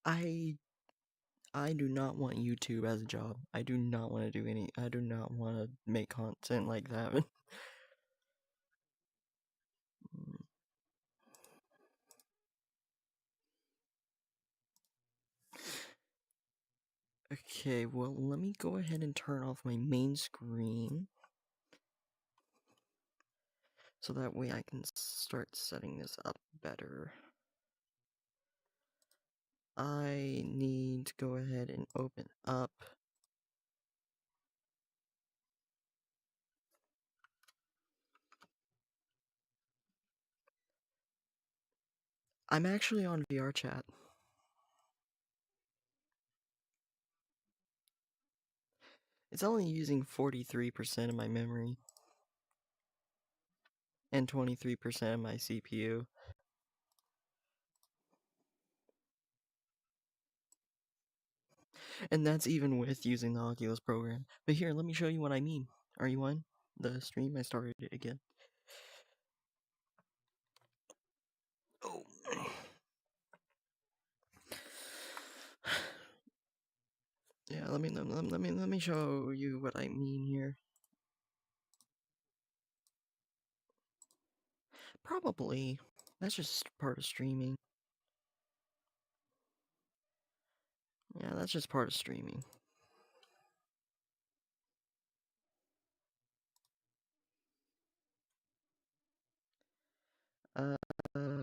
I I do not want YouTube as a job. I do not want to do any. I do not want to make content like that. Okay, well, let me go ahead and turn off my main screen so that way I can start setting this up better. I need to go ahead and open up. I'm actually on VR chat. It's only using 43% of my memory and 23% of my CPU. And that's even with using the Oculus program. But here, let me show you what I mean. Are you on the stream? I started it again. Oh. Yeah, let me show you what I mean here. Probably. That's just part of streaming. Yeah, that's just part of streaming. I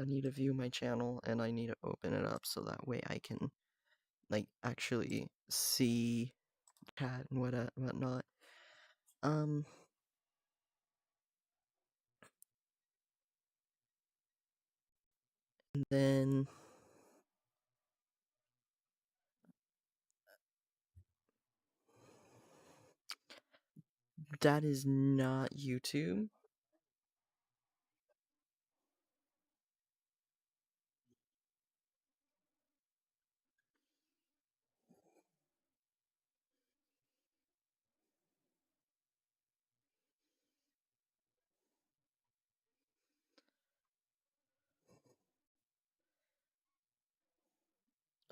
need to view my channel and I need to open it up so that way I can, like, actually see chat and whatnot. And then that is not YouTube.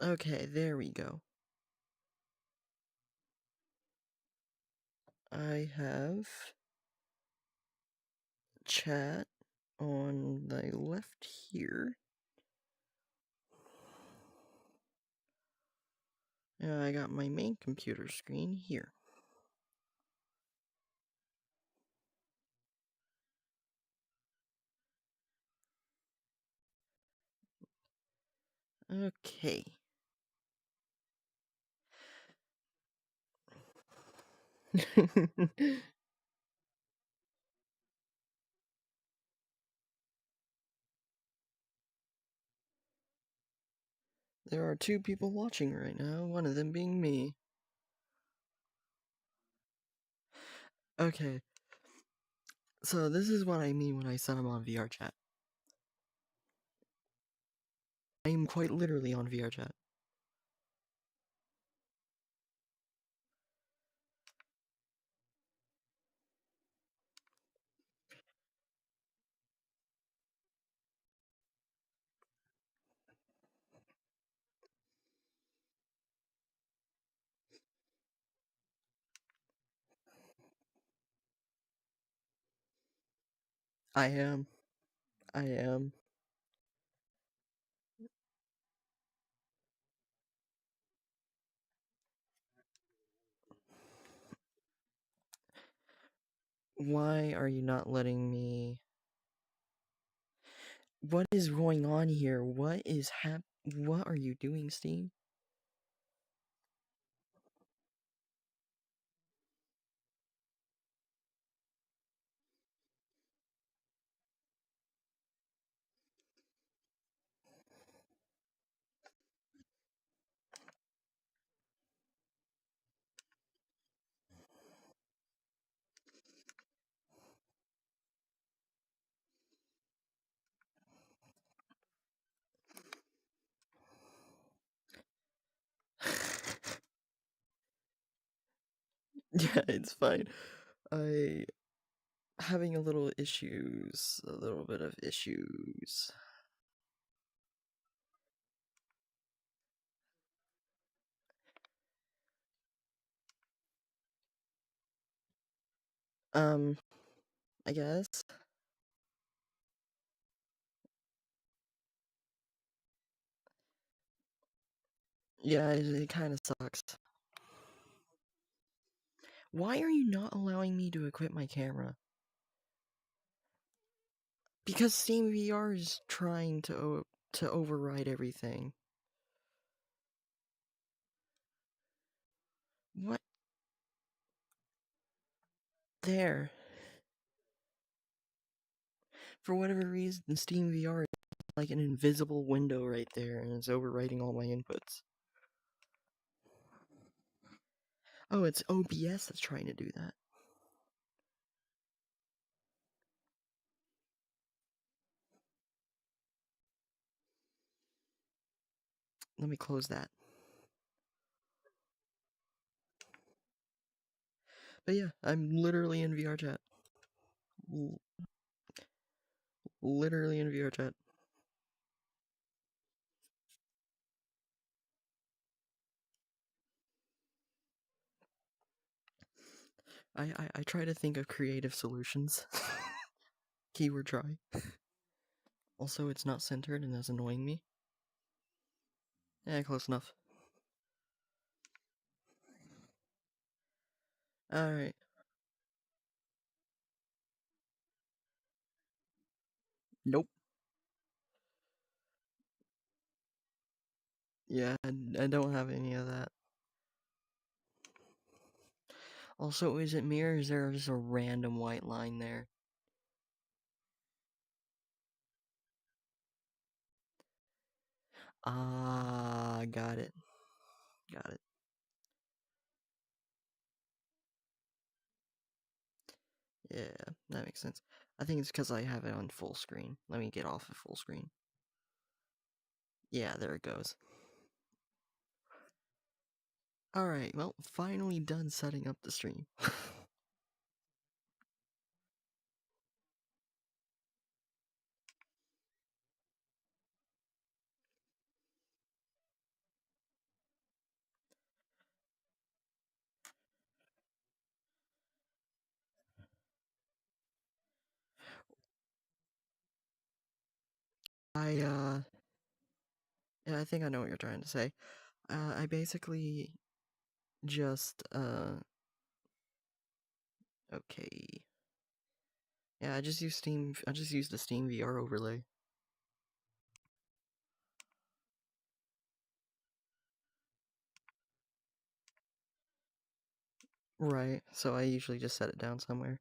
Okay, there we go. I have chat on the left here. And I got my main computer screen here. Okay. There are two people watching right now, one of them being me. Okay. So this is what I mean when I said I'm on VR chat. I am quite literally on VR chat. I am. I am. Why are you not letting me? What is going on here? What is What are you doing, Steam? Yeah, it's fine. I having a little issues, a little bit of issues. I guess. Yeah, it kind of sucks. Why are you not allowing me to equip my camera? Because Steam VR is trying to override everything. What? There. For whatever reason, Steam VR is like an invisible window right there, and it's overwriting all my inputs. Oh, it's OBS that's trying to do that. Let me close that. But yeah, I'm literally in VR chat. Literally in VR chat. I try to think of creative solutions. Keyword try. Also, it's not centered and that's annoying me. Yeah, close enough. Alright. Nope. Yeah, I don't have any of that. Also, is it me or is there just a random white line there? Ah, got it. Got it. Yeah, that makes sense. I think it's because I have it on full screen. Let me get off of full screen. Yeah, there it goes. Alright, well, finally done setting up the stream. Yeah, I think I know what you're trying to say. I basically just, okay. Yeah, I just use the Steam VR overlay. Right, so I usually just set it down somewhere.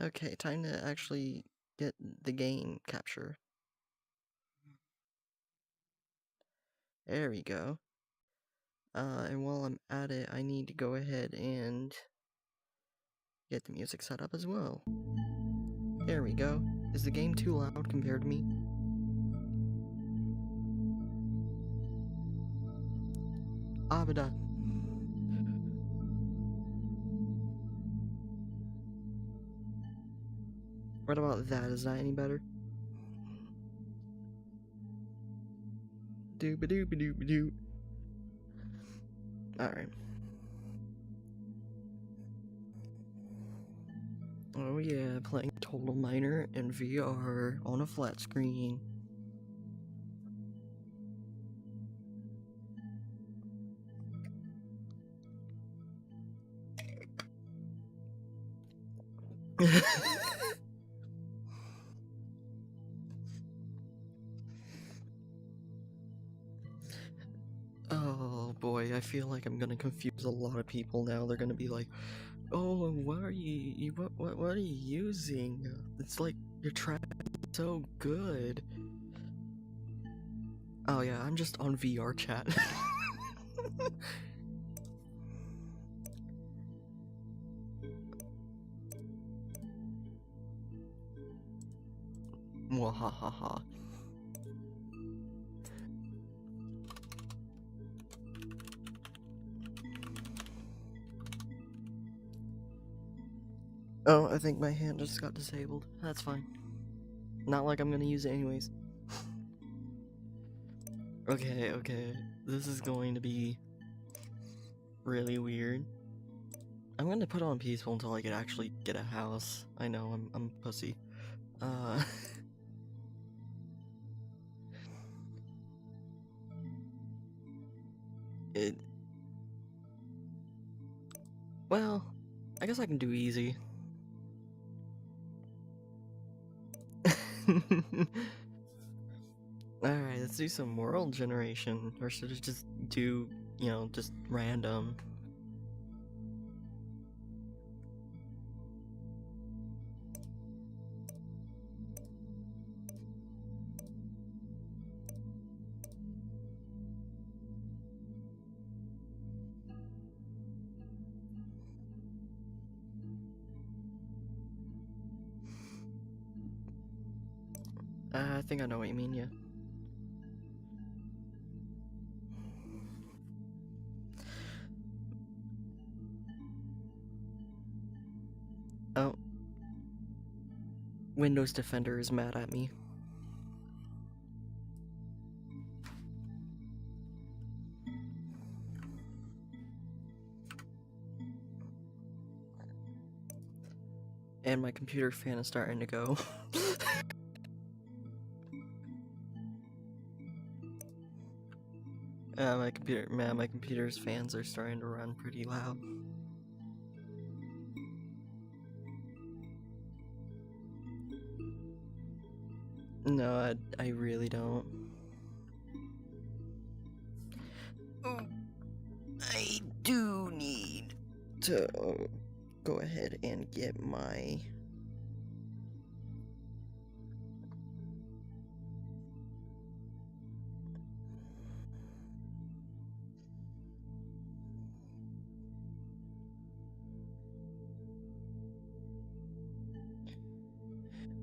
Okay, time to actually get the game capture. There we go. And while I'm at it, I need to go ahead and get the music set up as well. There we go. Is the game too loud compared to me? Abada. What about that? Is that any better? Doo-ba-doo-ba-doo-ba-doo. Alright. Oh yeah, playing Total Miner in VR on a flat screen. Oh boy, I feel like I'm gonna confuse a lot of people now. They're gonna be like, "Oh, what are what are you using? It's like your track is so good." Oh yeah, I'm just on VR chat. Mwahaha. Oh, I think my hand just got disabled. That's fine. Not like I'm gonna use it anyways. Okay. This is going to be really weird. I'm gonna put on peaceful until I could actually get a house. I know, I'm pussy. It... Well, I guess I can do easy. Alright, let's do some world generation. Or should I just do, just random? I think I know what you mean, yeah. Oh. Windows Defender is mad at me. And my computer fan is starting to go. My computer's fans are starting to run pretty loud. No, I really don't. Oh, I do need to go ahead and get my...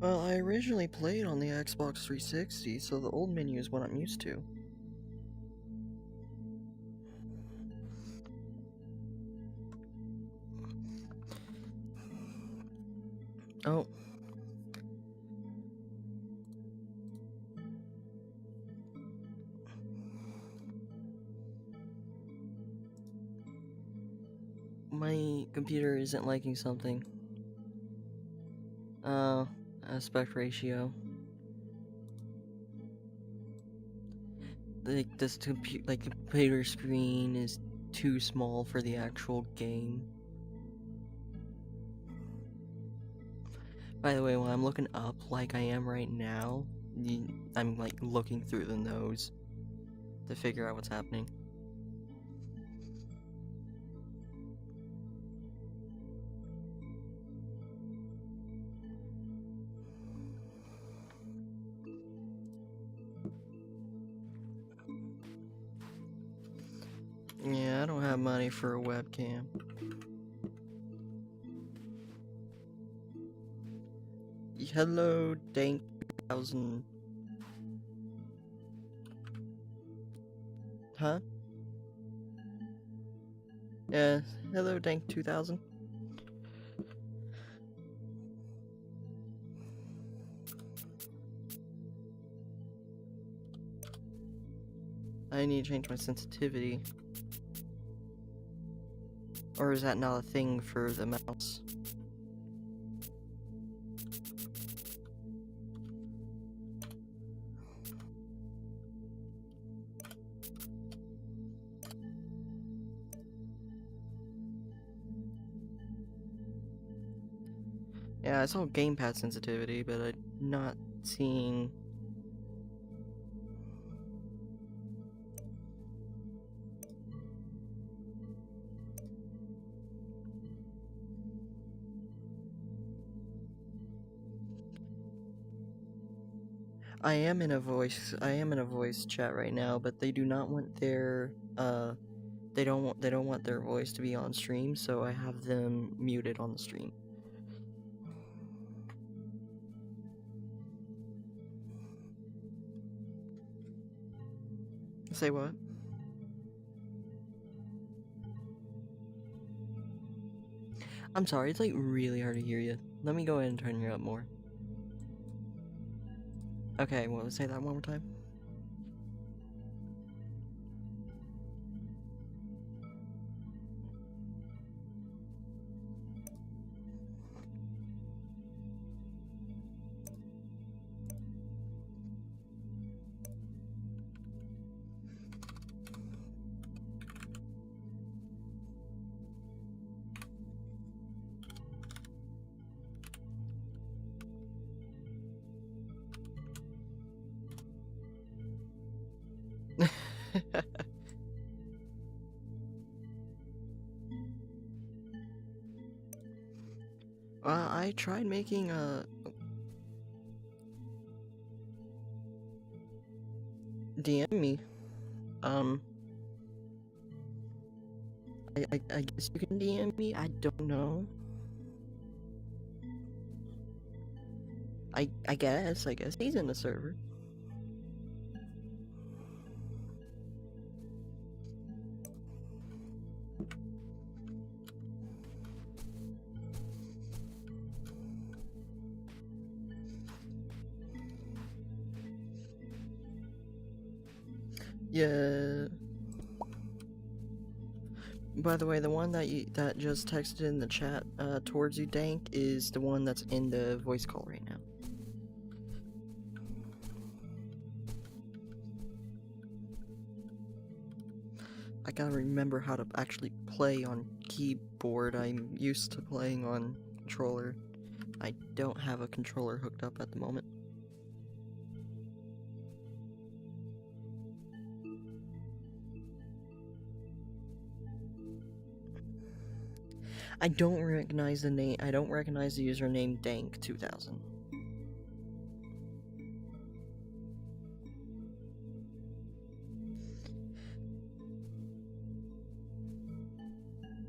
Well, I originally played on the Xbox 360, so the old menu is what I'm used to. Oh. My computer isn't liking something. Aspect ratio. Like, this computer screen is too small for the actual game. By the way, when I'm looking up like I am right now, I'm like looking through the nose to figure out what's happening. Yeah, I don't have money for a webcam. Hello, Dank 2000. Huh? Yeah, hello, Dank 2000. I need to change my sensitivity. Or is that not a thing for the mouse? Yeah, I saw gamepad sensitivity, but I'm not seeing... I am in a voice chat right now, but they do not want their they don't want their voice to be on stream, so I have them muted on the stream. Say what? I'm sorry, it's like really hard to hear you. Let me go ahead and turn you up more. Okay, well, say that one more time. I tried making a DM me. I guess you can DM me. I don't know. I guess he's in the server. Yeah. By the way, the one that just texted in the chat towards you, Dank, is the one that's in the voice call right now. I gotta remember how to actually play on keyboard. I'm used to playing on controller. I don't have a controller hooked up at the moment. I don't recognize the name. I don't recognize the username Dank2000.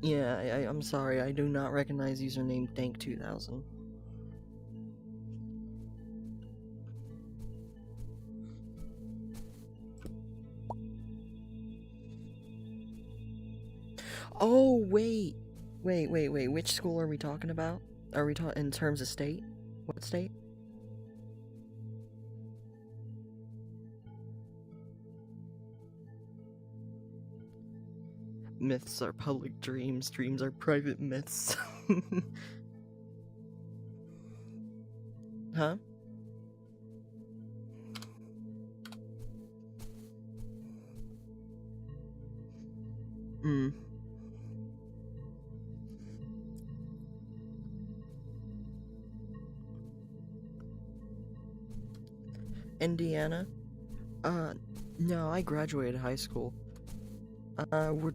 Yeah, I'm sorry. I do not recognize username Dank2000. Oh wait. Which school are we talking about? Are we talking in terms of state? What state? Myths are public dreams. Dreams are private myths. Huh? Indiana? No, I graduated high school.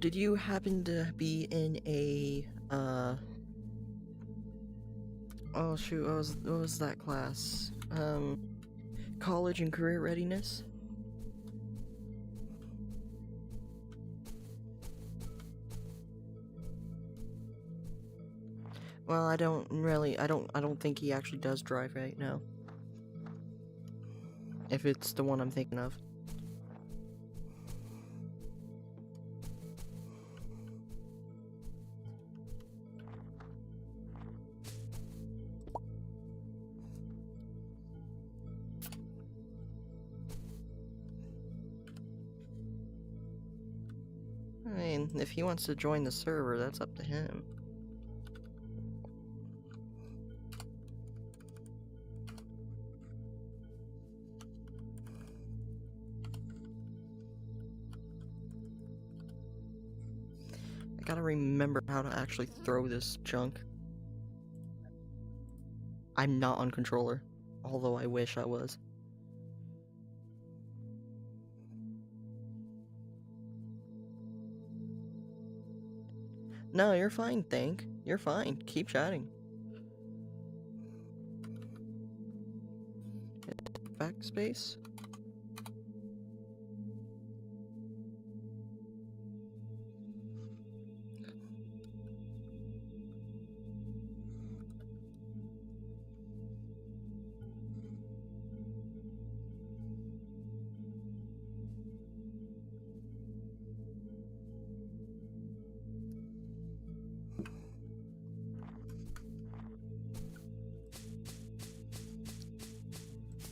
Did you happen to be in a, oh shoot, what was that class? College and career readiness? Well, I don't think he actually does drive right now. If it's the one I'm thinking of. I mean, if he wants to join the server, that's up to him. I gotta remember how to actually throw this junk. I'm not on controller, although I wish I was. No, you're fine, Thank. You're fine. Keep chatting. Backspace?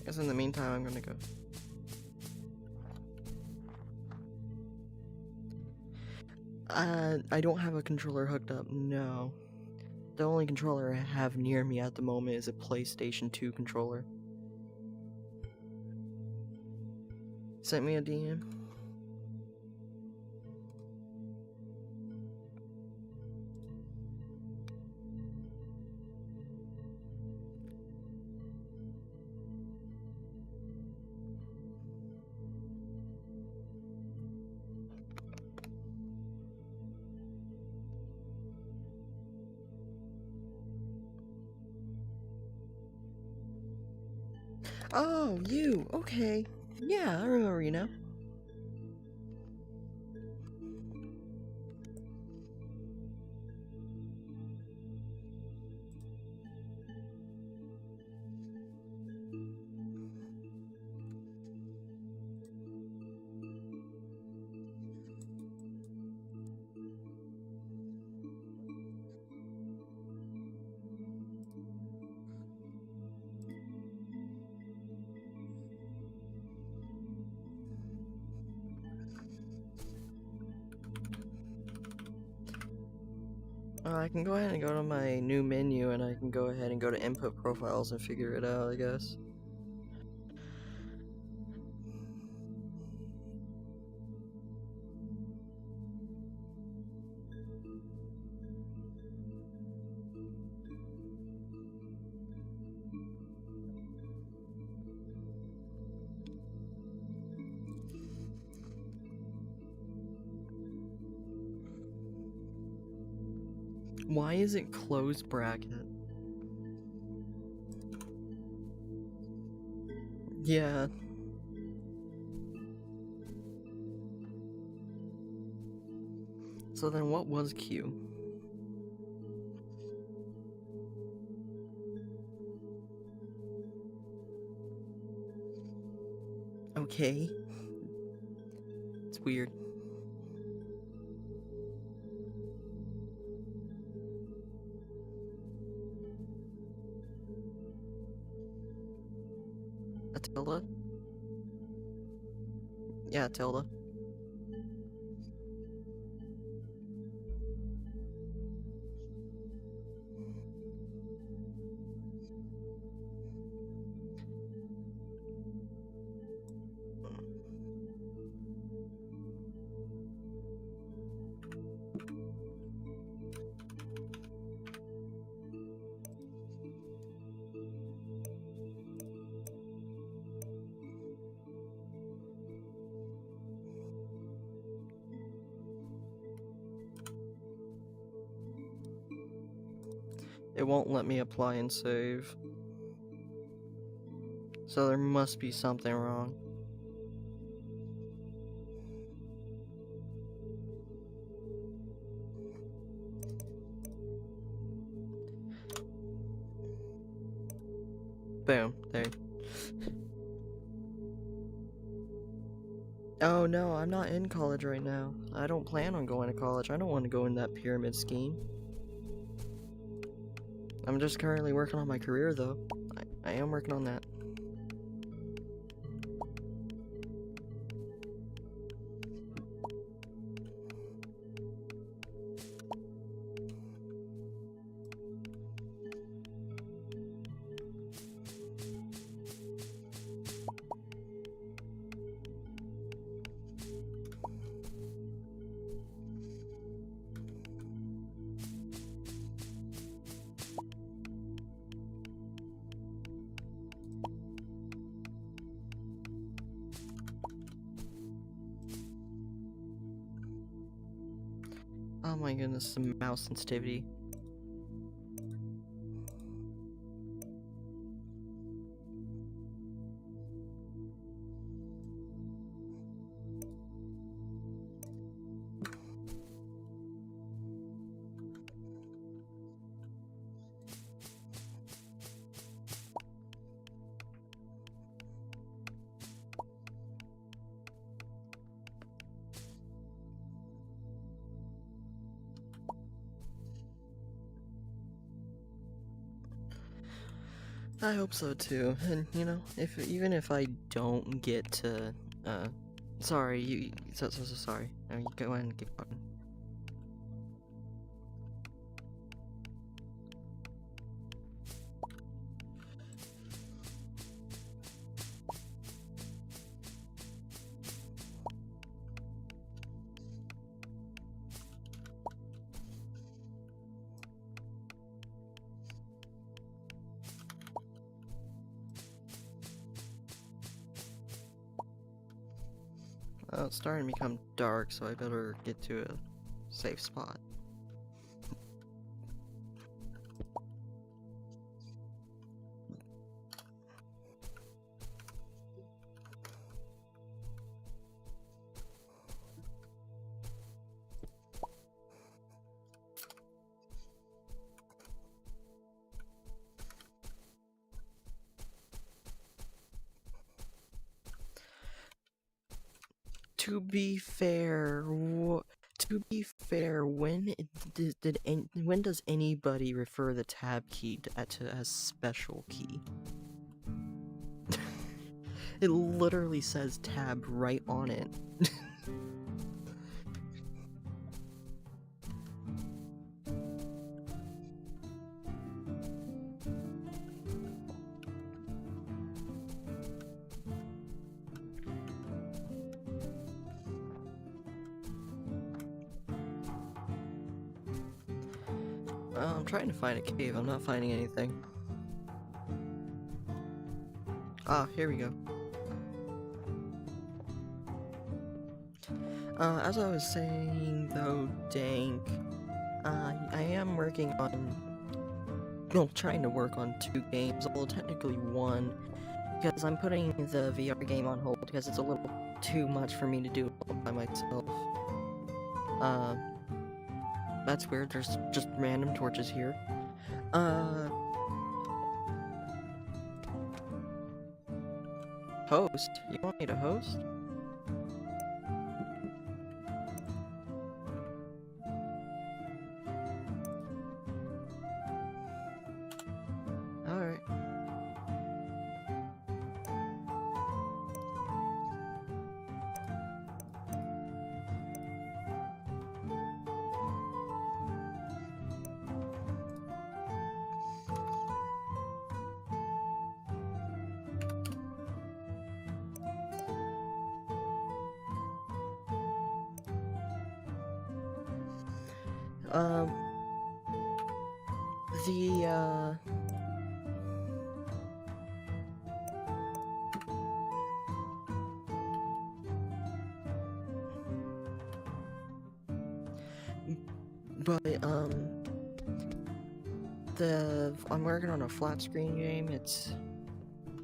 Guess in the meantime, I'm gonna go. I don't have a controller hooked up, no. The only controller I have near me at the moment is a PlayStation 2 controller. Sent me a DM. Oh, you! Okay. Yeah, I remember you now. I can go ahead and go to my new menu and I can go ahead and go to input profiles and figure it out, I guess. Why is it closed bracket? Yeah. So then what was Q? Okay. It's weird. A tilde? Yeah, tilde. It won't let me apply and save. So there must be something wrong. Boom, there. Oh no, I'm not in college right now. I don't plan on going to college. I don't want to go in that pyramid scheme. I'm just currently working on my career though. I am working on that. Oh my goodness, the mouse sensitivity. I hope so too, and you know, even if I don't get to, sorry, so sorry. No, you go ahead and keep talking. Well, it's starting to become dark, so I better get to a safe spot. To be fair, when does anybody refer the tab key to as special key? It literally says tab right on it. I'm trying to find a cave, I'm not finding anything. Ah, here we go. As I was saying though, Dank, I am working on, well, trying to work on 2 games, although technically 1, because I'm putting the VR game on hold because it's a little too much for me to do all by myself. That's weird, there's just random torches here. Host? You want me to host? Alright. I'm working on a flat screen game. It's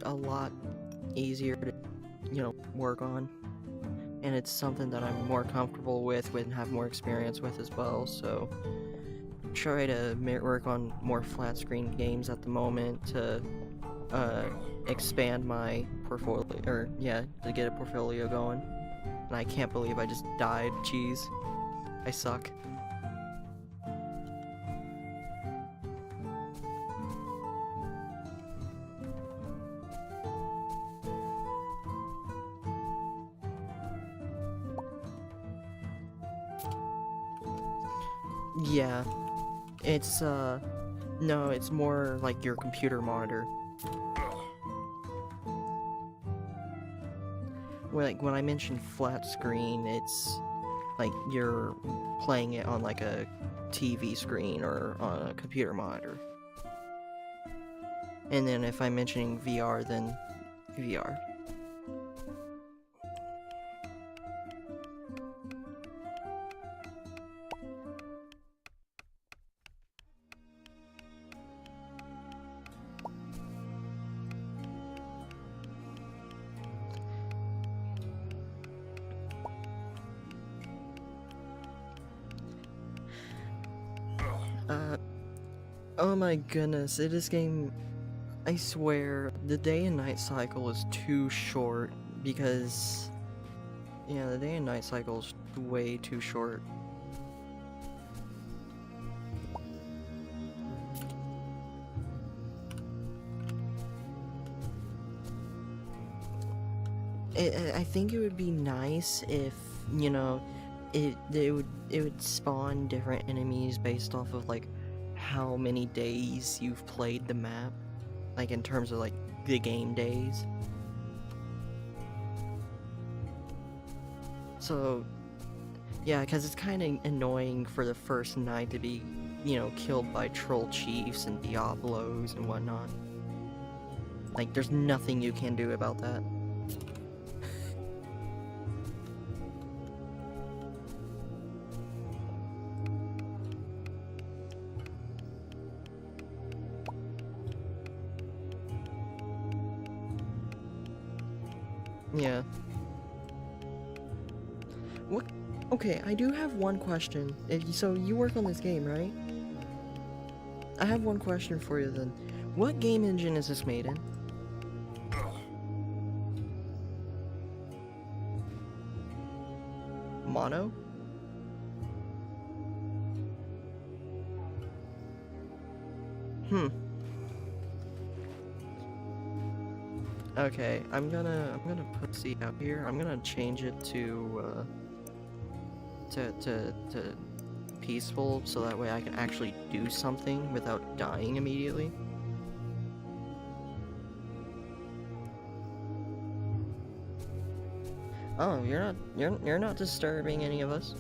a lot easier to, you know, work on. And it's something that I'm more comfortable with and have more experience with as well, so try to work on more flat screen games at the moment to expand my portfolio, or yeah, to get a portfolio going. And I can't believe I just died, jeez. I suck. Yeah, it's, no, it's more like your computer monitor. Like, when I mentioned flat screen, it's like you're playing it on like a TV screen or on a computer monitor. And then if I'm mentioning VR, then VR. Oh my goodness, this game, I swear, the day and night cycle is too short because, yeah, the day and night cycle is way too short. I think it would be nice if, you know, it would spawn different enemies based off of like how many days you've played the map, like in terms of like the game days. So yeah, because it's kind of annoying for the first night to be, you know, killed by troll chiefs and Diablos and whatnot. Like, there's nothing you can do about that. Yeah. What? Okay, I do have one question. So you work on this game, right? I have one question for you then. What game engine is this made in? Mono? Okay, I'm gonna put C out here. I'm gonna change it to peaceful, so that way I can actually do something without dying immediately. Oh, you're not disturbing any of us.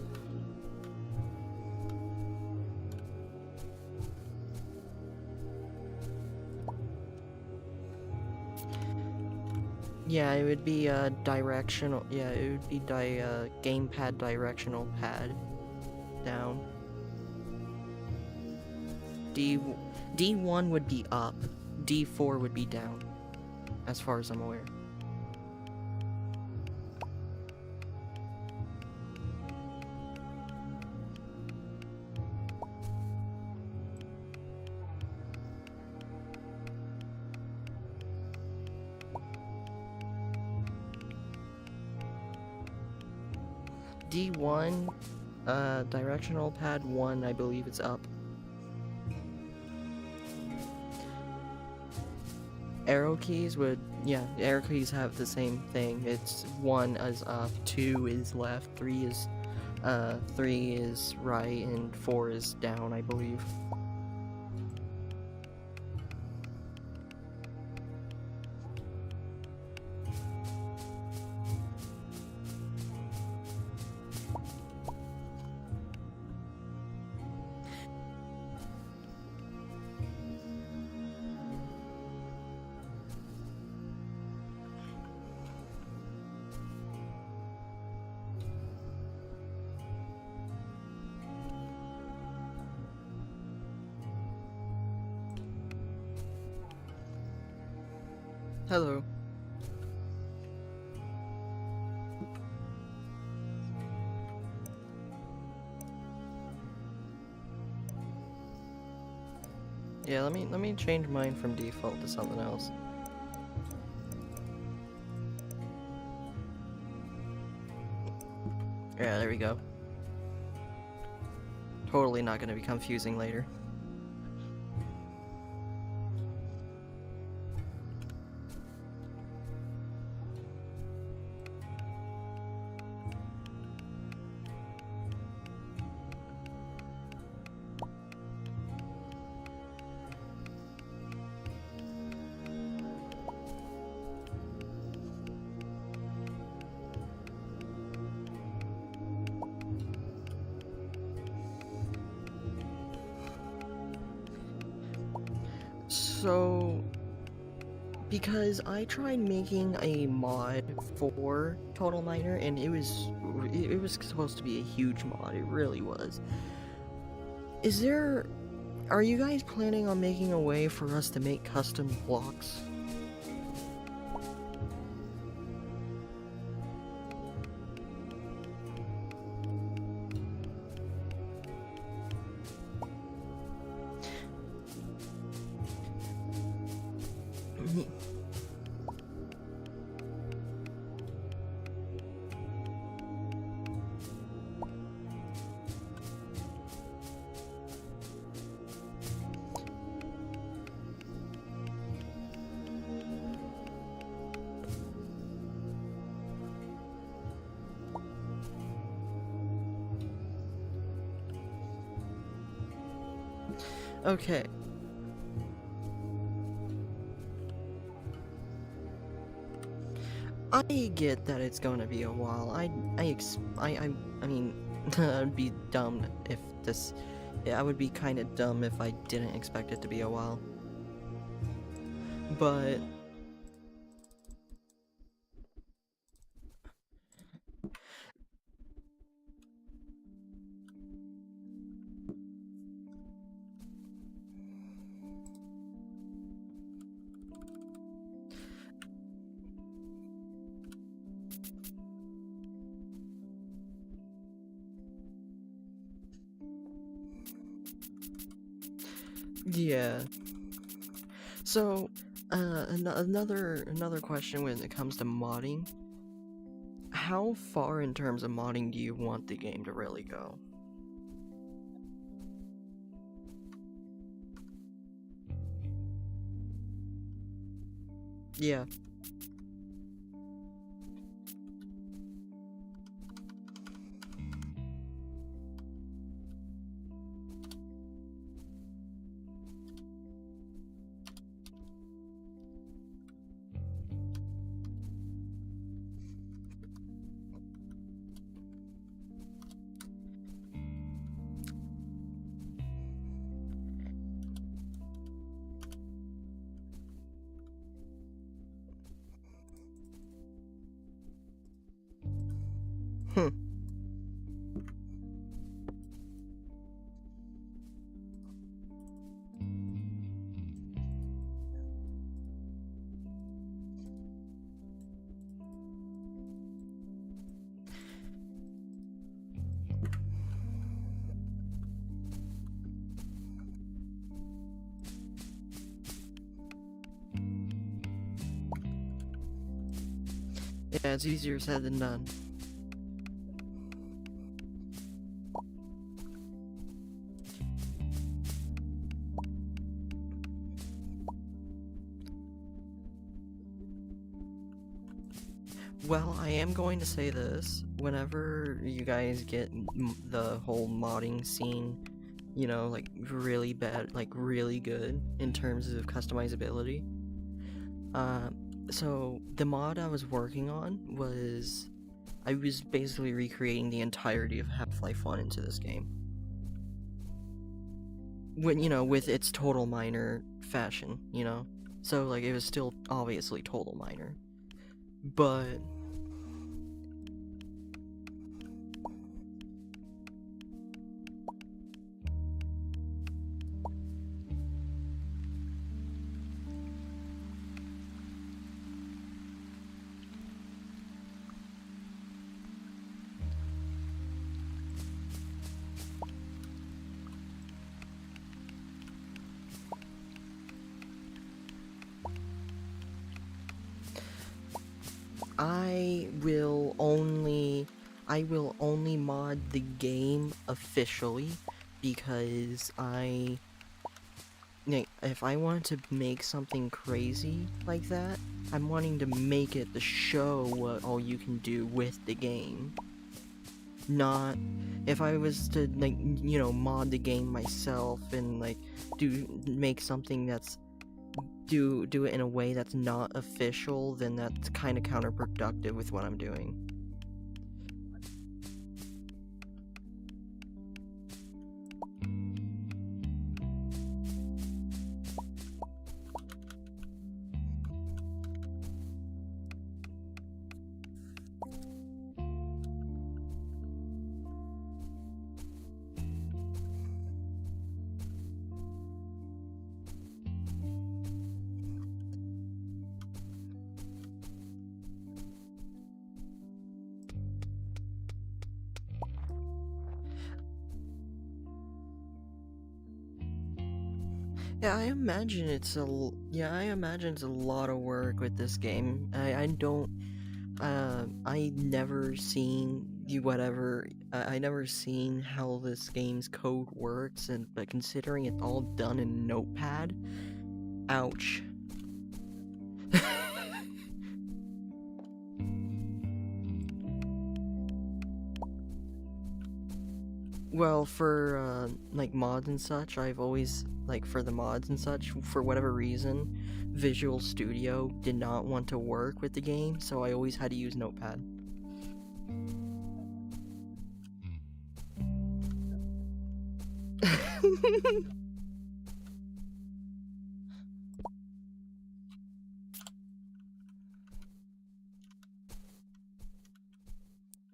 Yeah, it would be directional. Yeah, it would be gamepad directional pad down. D1 would be up. D4 would be down, as far as I'm aware. D1, directional pad 1, I believe it's up. Arrow keys would, yeah, arrow keys have the same thing. It's 1 is up, 2 is left, 3 is right, and 4 is down, I believe. Hello. Yeah, let me change mine from default to something else. Yeah, there we go. Totally not gonna be confusing later. So, because I tried making a mod for Total Miner, and it was supposed to be a huge mod, it really was. Are you guys planning on making a way for us to make custom blocks? Okay. I get that it's gonna be a while. I mean, I'd be dumb if this. Yeah, I would be kind of dumb if I didn't expect it to be a while. But yeah. So, another question when it comes to modding. How far in terms of modding do you want the game to really go? Yeah. Hmm. Yeah, it's easier said than done. Well, I am going to say this. Whenever you guys get the whole modding scene, you know, like really bad, like really good in terms of customizability. So the mod I was working on was I was basically recreating the entirety of Half-Life 1 into this game. When, you know, with its total minor fashion, you know? So, like, it was still obviously total minor. But I will only mod the game officially because if I want to make something crazy like that, I'm wanting to make it to show what all you can do with the game. Not if I was to, like, you know, mod the game myself and like make something that's do it in a way that's not official, then that's kind of counterproductive with what I'm doing. Yeah, I imagine it's a lot of work with this game. I never seen I never seen how this game's code works, but considering it's all done in Notepad, ouch. Well, for like mods and such, I've always like for the mods and such, for whatever reason, Visual Studio did not want to work with the game, so I always had to use Notepad.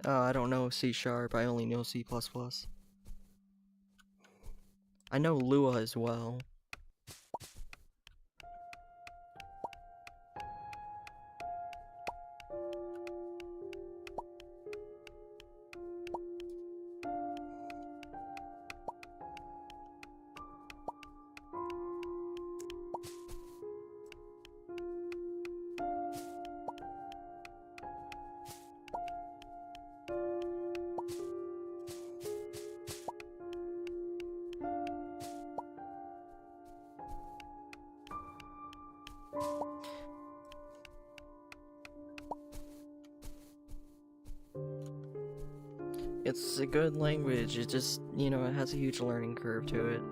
I don't know C#, I only know C++. I know Lua as well. It's a good language, it just, you know, it has a huge learning curve to it.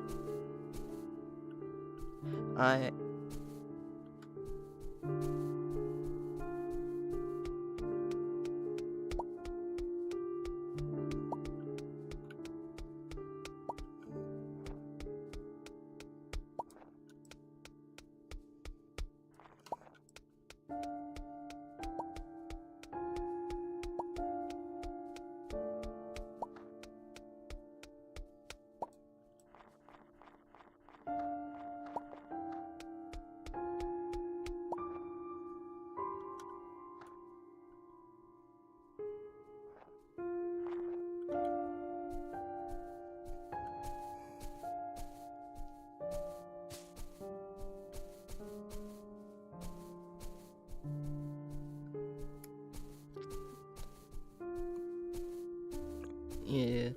Yeah.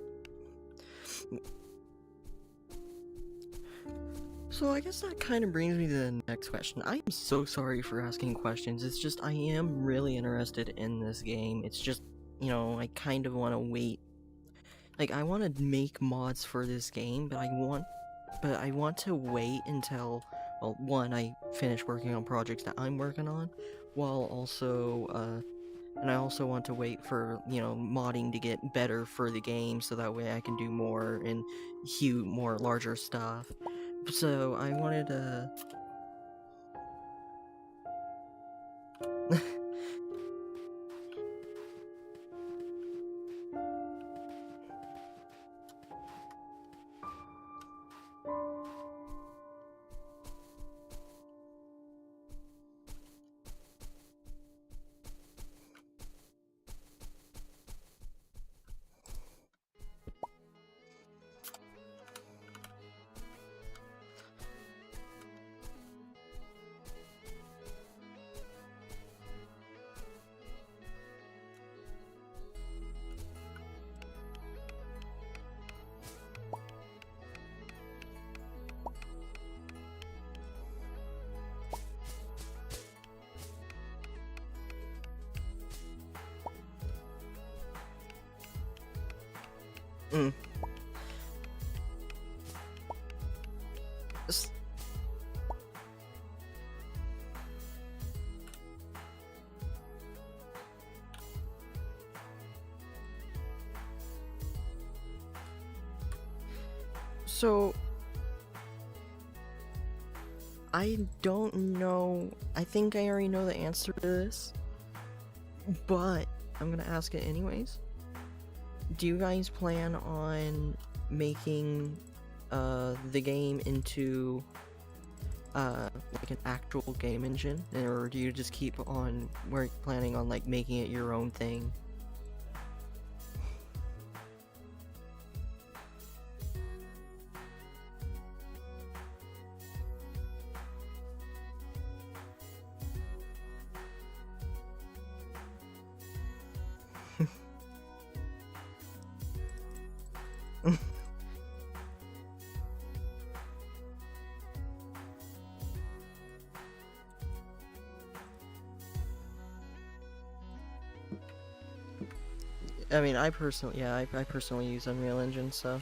So I guess that kind of brings me to the next question. I am so sorry for asking questions. It's just I am really interested in this game. It's just, you know, I kind of want to wait. Like, I want to make mods for this game, but I want to wait until, well, one, I finish working on projects that I'm working on, while also, and I also want to wait for, you know, modding to get better for the game, so that way I can do more and more larger stuff. So I wanted to... Mm. So, I don't know, I think I already know the answer to this, but I'm gonna ask it anyways. Do you guys plan on making the game into like an actual game engine, or do you just keep on planning on like making it your own thing? I mean, I personally use Unreal Engine, so.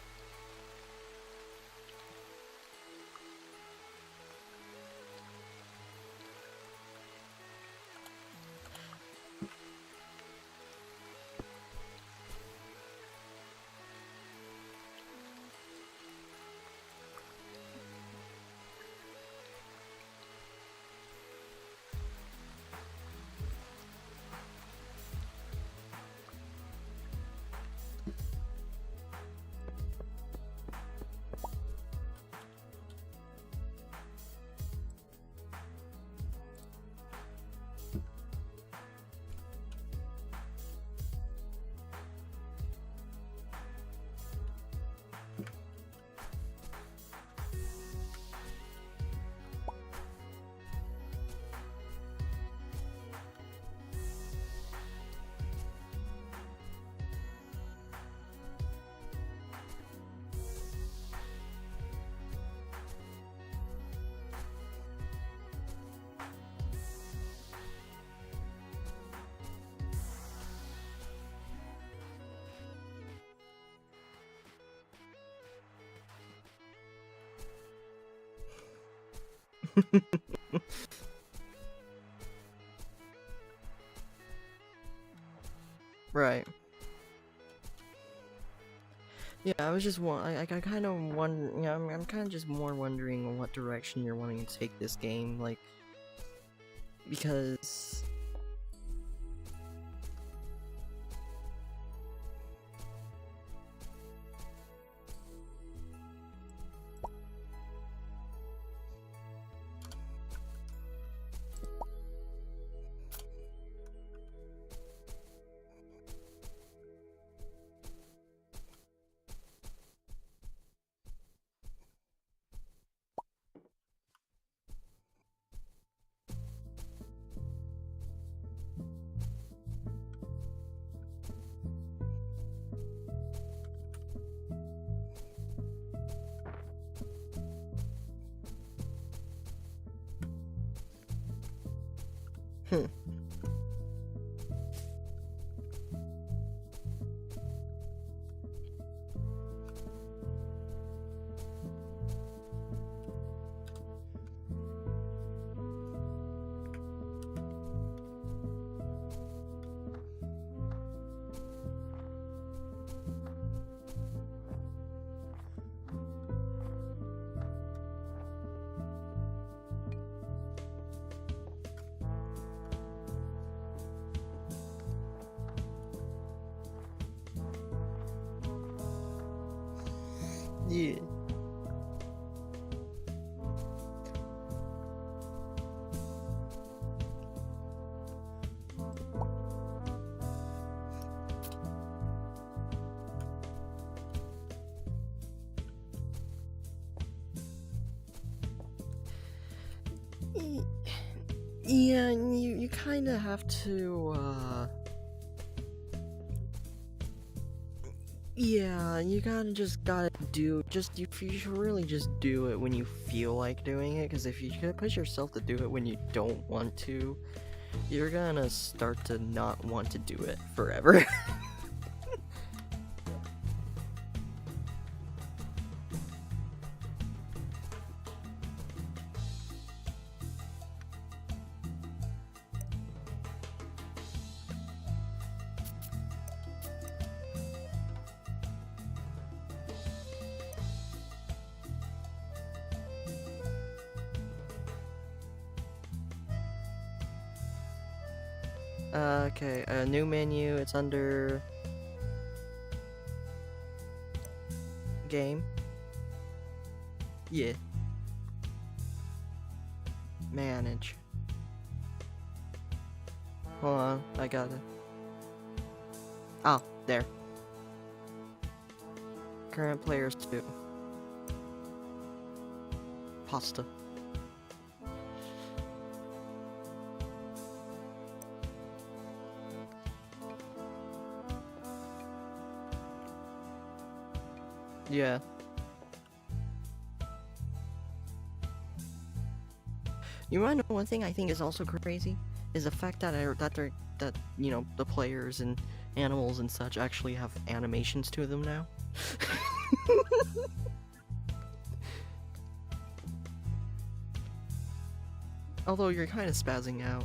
Right. Yeah, I was just I kind of wonder. You know, I'm kind of just more wondering what direction you're wanting to take this game, like, because. Hmm. Yeah. Yeah, you kind of have to, yeah, you gotta you should really just do it when you feel like doing it, because if you push yourself to do it when you don't want to, you're gonna start to not want to do it forever. Okay, a new menu, it's under game. Yeah. Manage. Hold on, I got it. Oh, there. Current players 2. Pasta. Yeah. You wanna know one thing I think is also crazy? Is the fact that the players and animals and such actually have animations to them now. Although you're kind of spazzing out.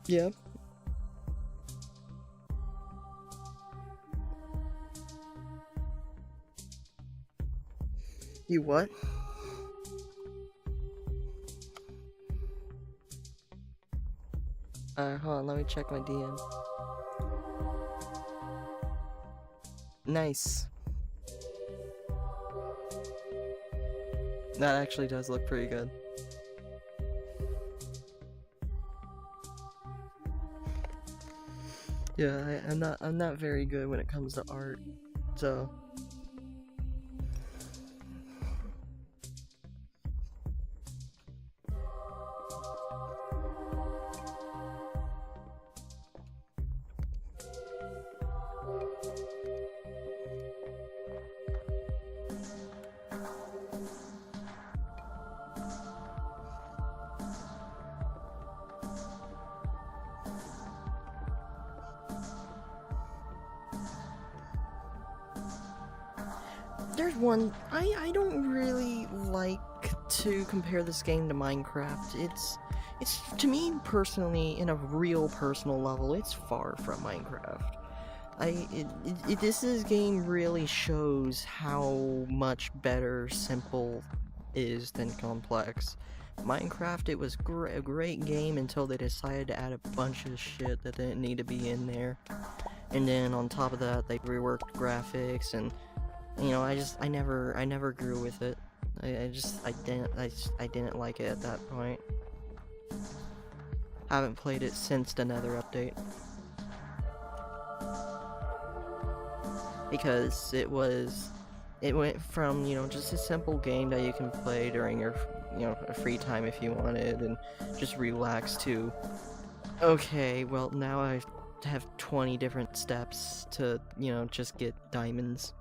Yep. You what? Hold on, let me check my DM. Nice. That actually does look pretty good. Yeah, I'm not very good when it comes to art, so. There's one, I don't really like to compare this game to Minecraft. It's to me personally, in a real personal level, it's far from Minecraft. This game really shows how much better simple is than complex. Minecraft, it was a great game until they decided to add a bunch of shit that didn't need to be in there. And then on top of that, they reworked graphics, and you know, I never grew with it. I didn't like it at that point. Haven't played it since the Nether update. Because it went from, you know, just a simple game that you can play during your, you know, a free time if you wanted and just relax to, okay, well now I have 20 different steps to, you know, just get diamonds.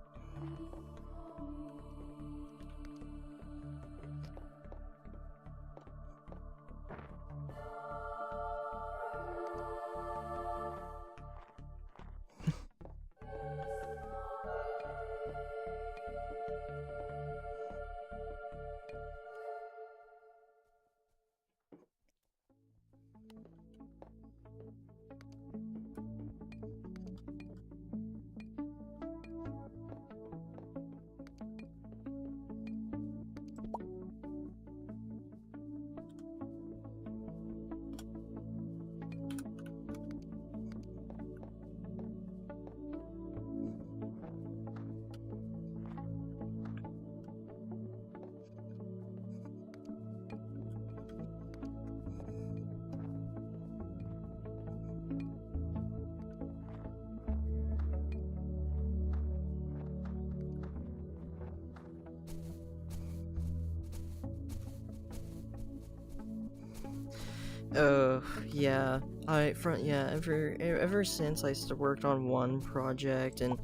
Yeah. Ever since I worked on one project, and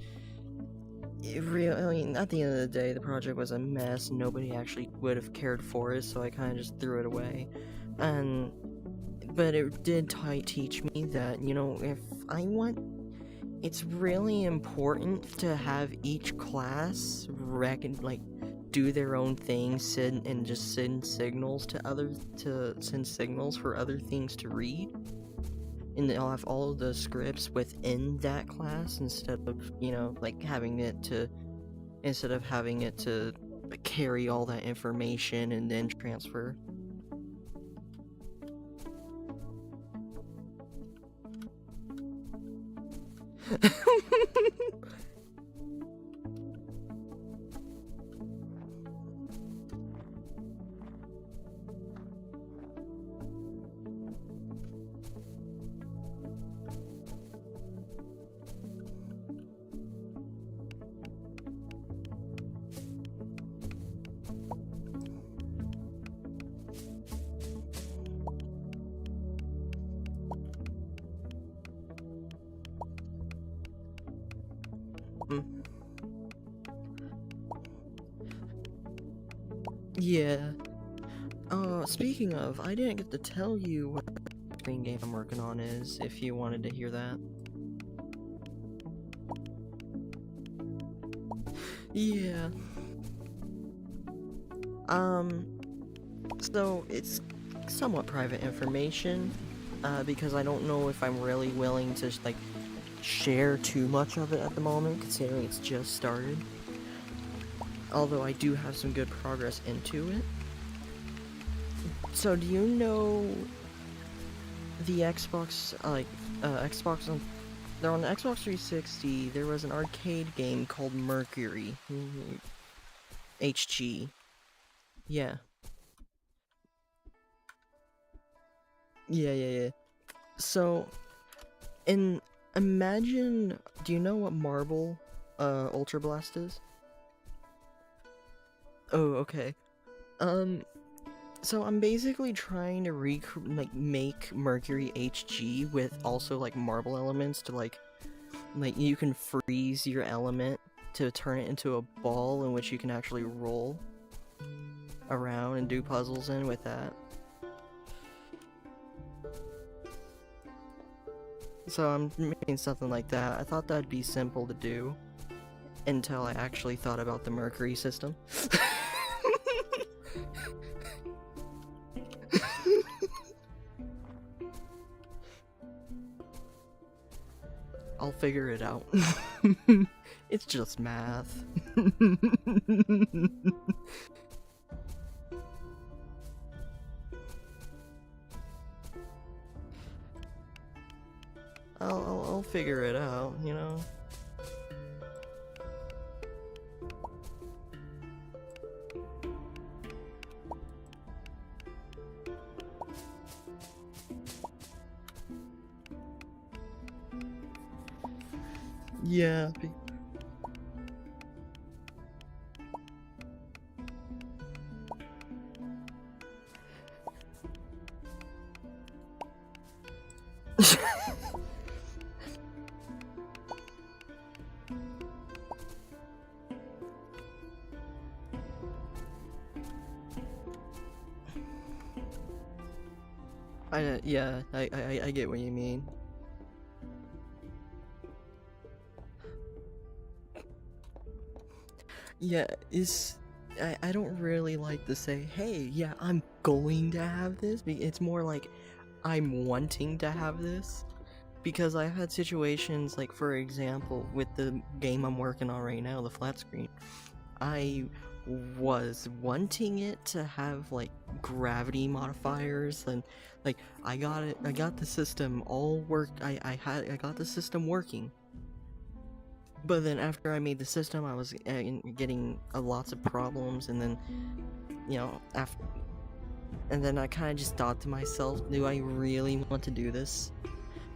I mean, at the end of the day, the project was a mess. Nobody actually would have cared for it, so I kind of just threw it away. But it did teach me that, you know, it's really important to have each class do their own thing, just send signals send signals for other things to read. And they'll have all of the scripts within that class instead of, you know, like having it to carry all that information and then transfer. Yeah. Speaking of, I didn't get to tell you what screen game I'm working on is, if you wanted to hear that. Yeah. So it's somewhat private information, because I don't know if I'm really willing to, like, share too much of it at the moment, considering it's just started. Although I do have some good progress into it. So do you know the Xbox, Xbox on... They're on the Xbox 360, there was an arcade game called Mercury. HG. Yeah. Yeah. So, imagine... Do you know what Marble, Ultra Blast is? Oh, okay. So I'm basically trying to make Mercury HG with also, like, marble elements to, like, you can freeze your element to turn it into a ball in which you can actually roll around and do puzzles in with that. So I'm making something like that. I thought that'd be simple to do until I actually thought about the Mercury system. I'll figure it out. It's just math. I'll figure it out, you know? Yeah. Yeah, I get what you mean. Yeah, I don't really like to say, hey, yeah, I'm going to have this. It's more like, I'm wanting to have this. Because I've had situations, like, for example, with the game I'm working on right now, the flat screen, I was wanting it to have, like, gravity modifiers, and, like, I got the system all worked, I got the system working. But then after I made the system, I was getting lots of problems, and then, you know, and then I kind of just thought to myself, do I really want to do this?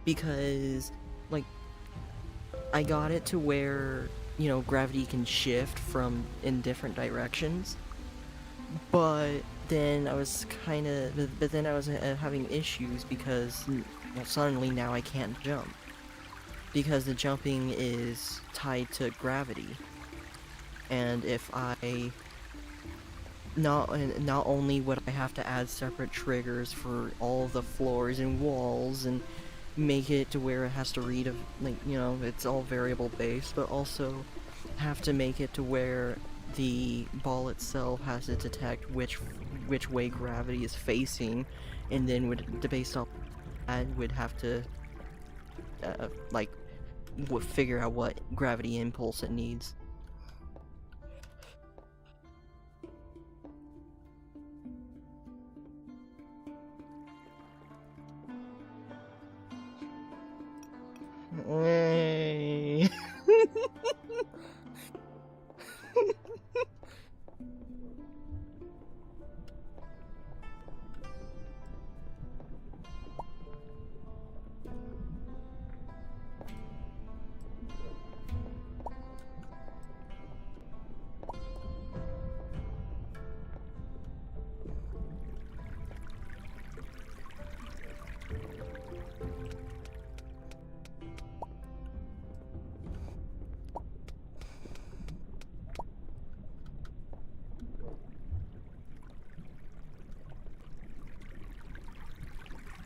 Because, like, I got it to where, you know, gravity can shift in different directions, but then I was having issues because, well, suddenly now I can't jump. Because the jumping is tied to gravity. And if I... Not only would I have to add separate triggers for all the floors and walls and make it to where it has to read, like, you know, it's all variable based, but also have to make it to where the ball itself has to detect which way gravity is facing, and then based off that, would have to like figure out what gravity impulse it needs. Hey.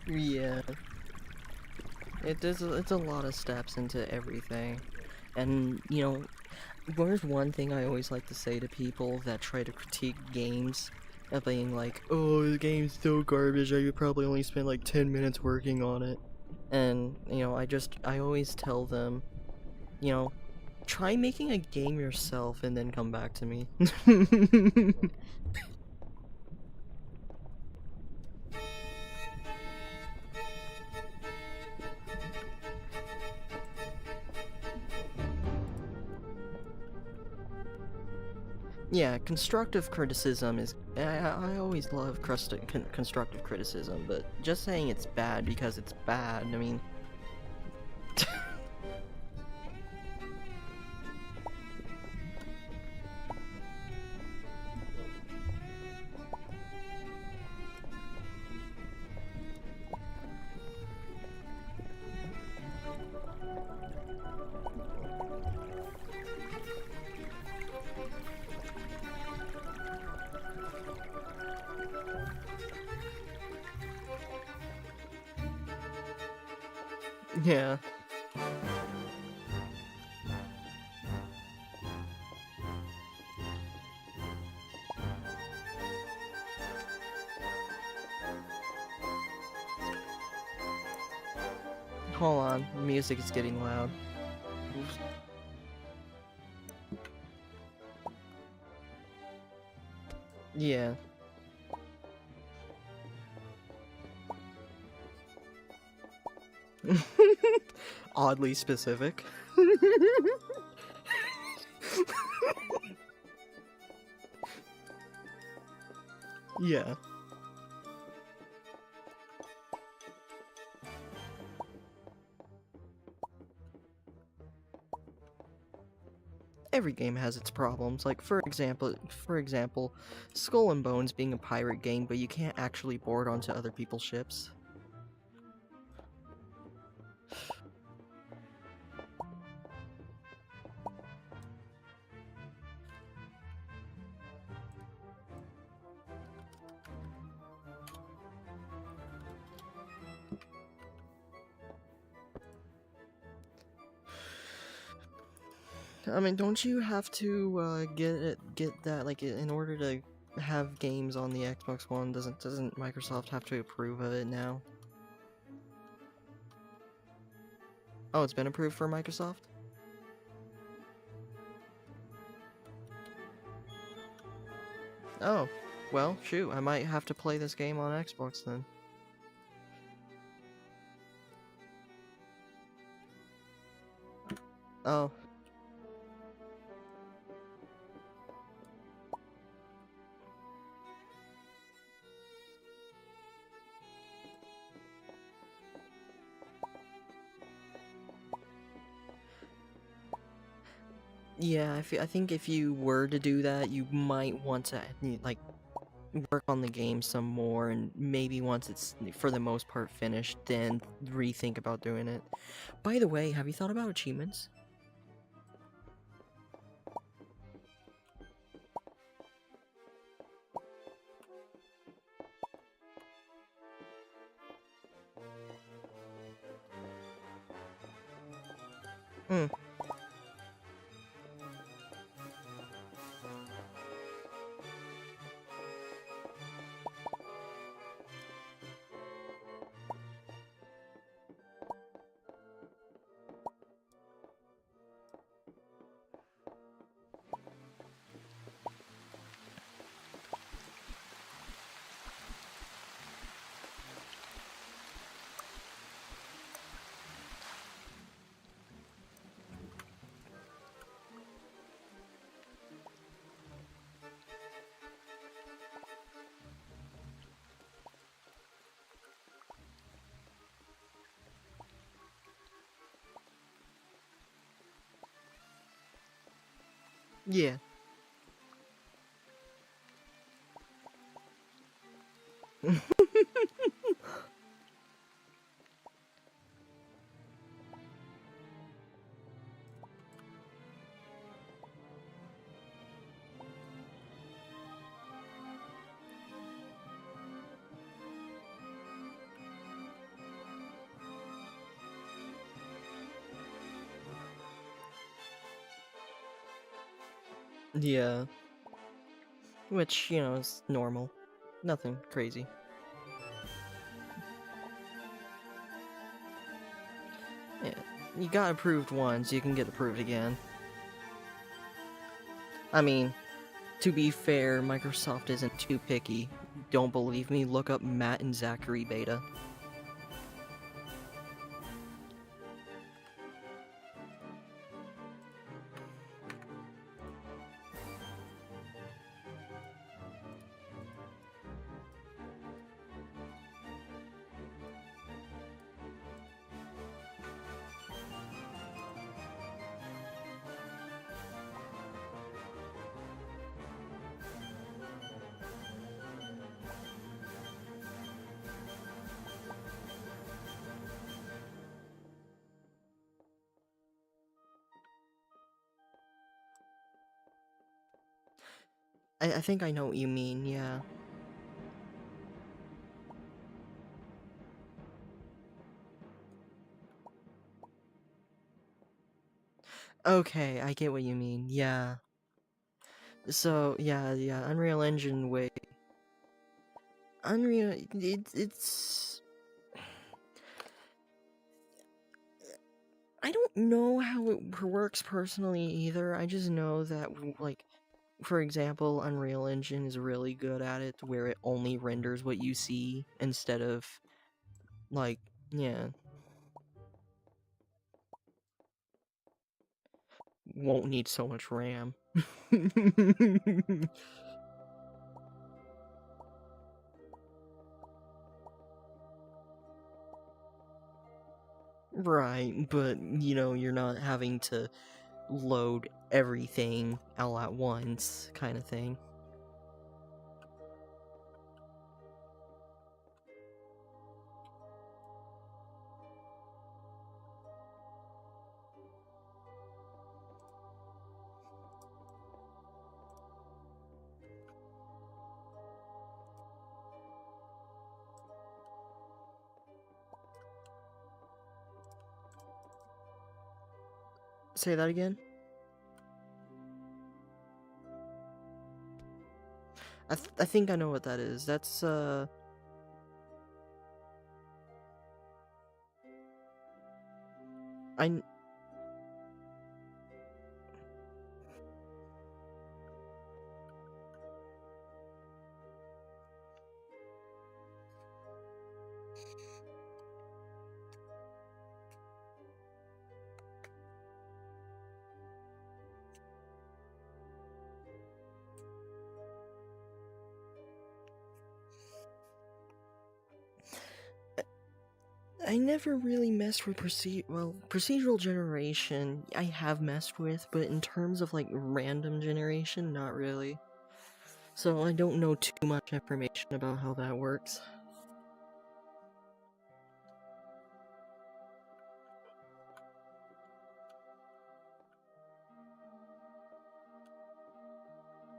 Yeah. It's a lot of steps into everything. And, you know, there's one thing I always like to say to people that try to critique games, of being like, oh, the game's so garbage, I could probably only spend like 10 minutes working on it. And, you know, I always tell them, you know, try making a game yourself and then come back to me. Yeah, constructive criticism is. I always love constructive criticism, but just saying it's bad because it's bad, I mean. Yeah. Hold on, the music is getting loud. Oops. Yeah. Oddly specific. Yeah. Every game has its problems. Like for example, Skull and Bones being a pirate game, but you can't actually board onto other people's ships. I mean, don't you have to get that like in order to have games on the Xbox One? Doesn't Microsoft have to approve of it now? Oh, it's been approved for Microsoft? Oh, well, shoot, I might have to play this game on Xbox then. Oh. Yeah, I think if you were to do that, you might want to, like, work on the game some more, and maybe once it's, for the most part, finished, then rethink about doing it. By the way, have you thought about achievements? Hmm. Yeah. Yeah. Which, you know, is normal. Nothing crazy. Yeah. You got approved once, you can get approved again. I mean, to be fair, Microsoft isn't too picky. Don't believe me? Look up Matt and Zachary beta. I think I know what you mean, yeah. Okay, I get what you mean, yeah. So, yeah, Unreal Engine way... Unreal... it's... I don't know how it works personally either, I just know that, like, for example, Unreal Engine is really good at it, where it only renders what you see, instead of, like, yeah. Won't need so much RAM. Right, but, you know, you're not having to load everything all at once, kind of thing. Say that again? I think I know what that is. That's, I never really messed with procedural generation I have messed with, but in terms of, like, random generation, not really. So I don't know too much information about how that works.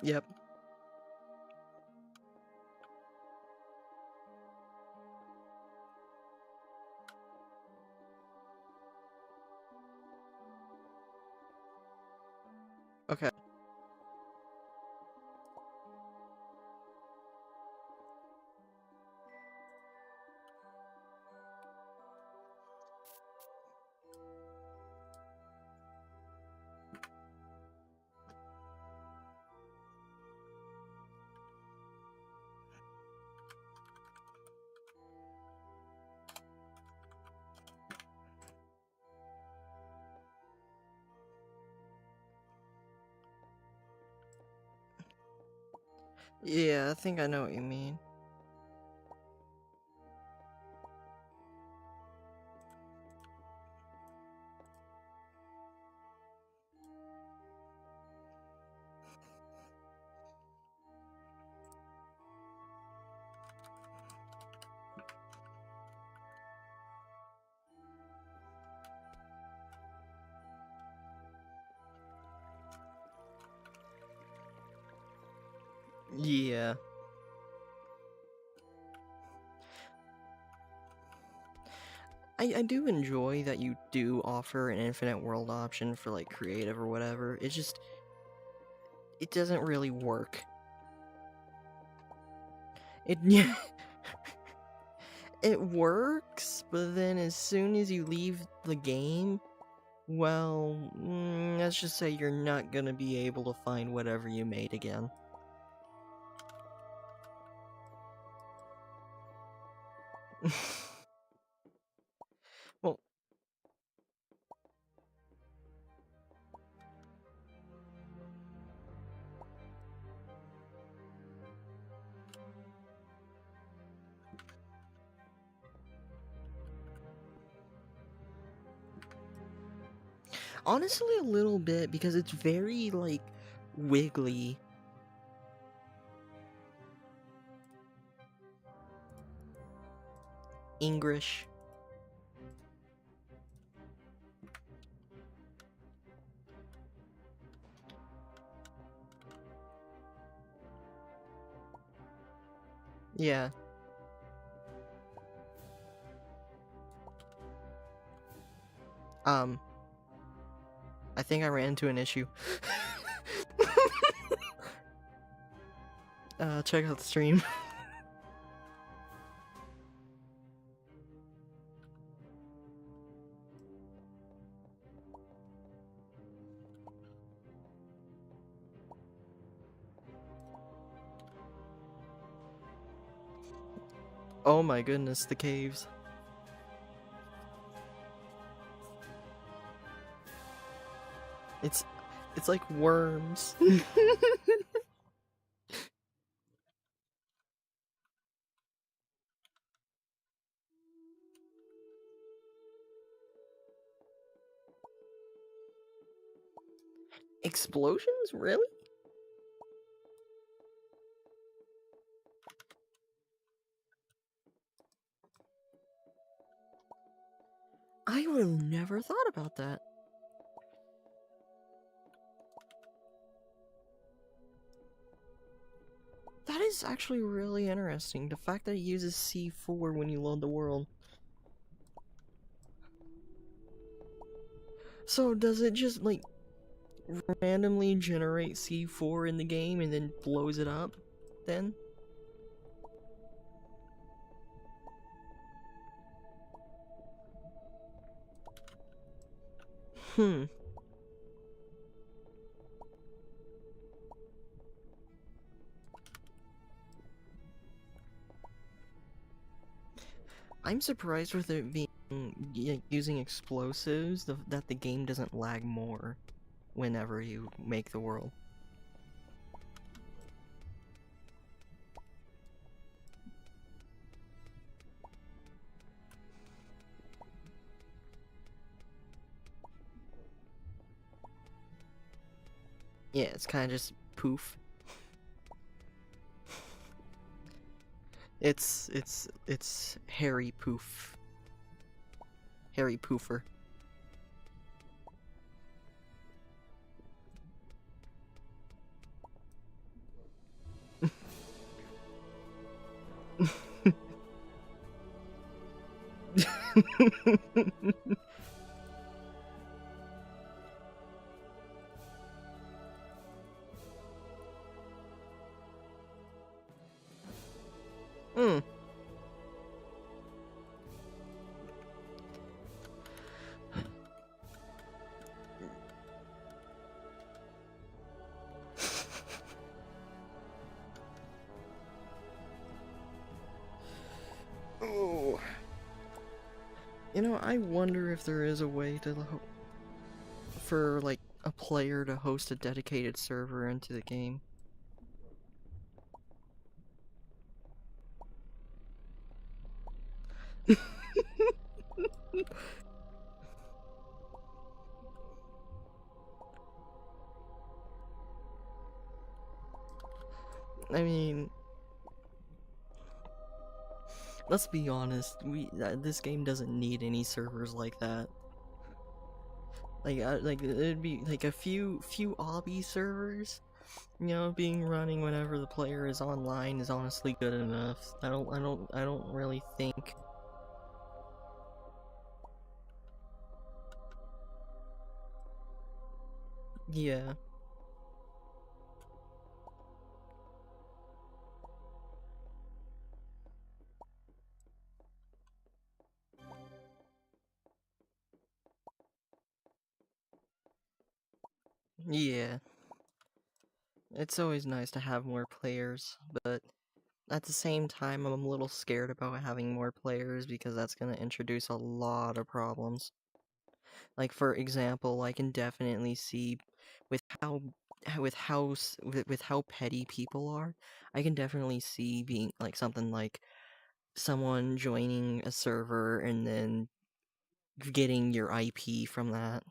Yep. Okay. Yeah, I think I know what you mean. Yeah. I do enjoy that you do offer an infinite world option for, like, creative or whatever. It's just... it doesn't really work. It it works, but then as soon as you leave the game, well, let's just say you're not gonna be able to find whatever you made again. Well, honestly, a little bit, because it's very, like, wiggly. English. Yeah. I think I ran into an issue. Check out the stream. Oh my goodness, the caves. It's like worms. Explosions? Really? I would have never thought about that. That is actually really interesting. The fact that it uses C4 when you load the world. So does it just, like, randomly generate C4 in the game and then blows it up then? Hmm. I'm surprised with it being using explosives that the game doesn't lag more whenever you make the world. Yeah, it's kind of just poof. It's Harry Poof. Harry Poofer. Hmm. Oh. You know, I wonder if there is a way to for like a player to host a dedicated server into the game. I mean, let's be honest. This game doesn't need any servers like that. Like it'd be like a few obby servers, you know, being running whenever the player is online is honestly good enough. I don't really think. Yeah. Yeah, it's always nice to have more players, but at the same time, I'm a little scared about having more players because that's going to introduce a lot of problems. Like, for example, I can definitely see with how petty people are, I can definitely see being like something like someone joining a server and then getting your IP from that.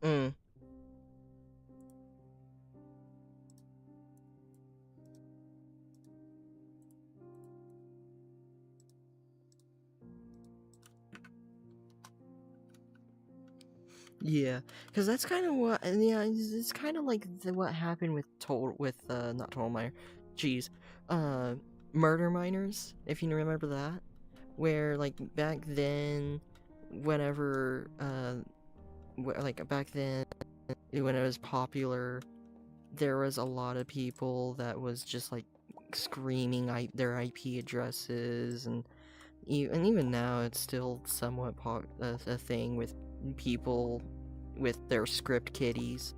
Mm. Yeah, because that's kind of what, and yeah, it's kind of like what happened with not Total Miner, jeez, uh, Murder Miners, if you remember that, where like back then, whenever like back then when it was popular, there was a lot of people that was just like screaming their IP addresses, and even now it's still somewhat a thing with people with their script kiddies.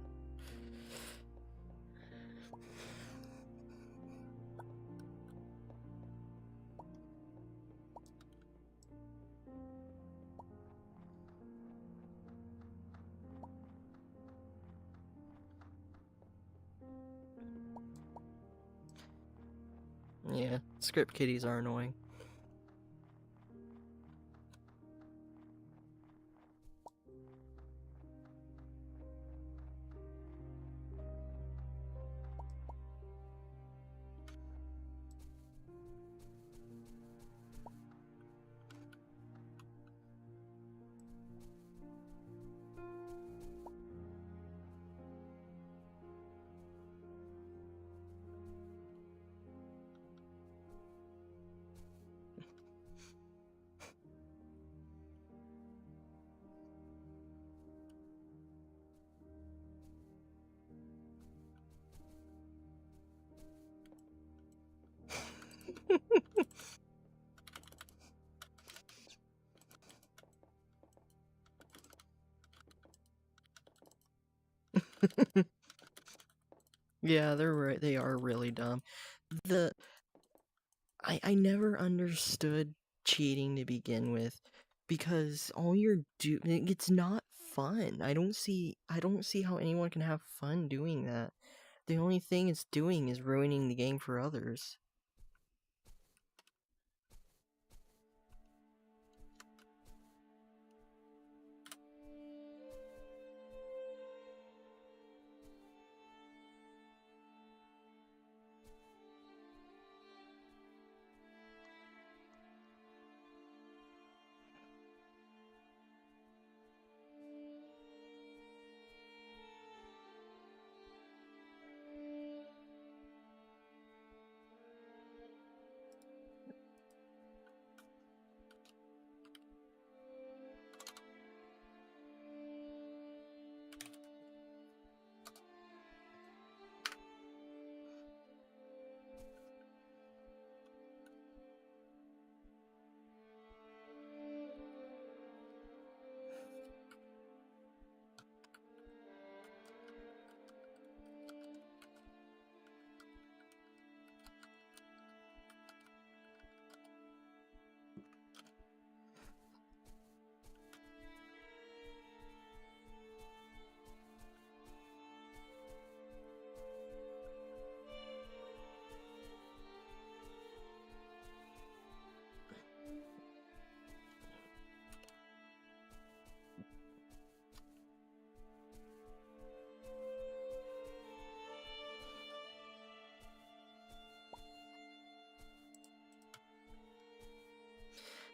Yeah, script kiddies are annoying. Yeah, they are really dumb. The I never understood cheating to begin with, because all you're it's not fun. I don't see how anyone can have fun doing that. The only thing it's doing is ruining the game for others.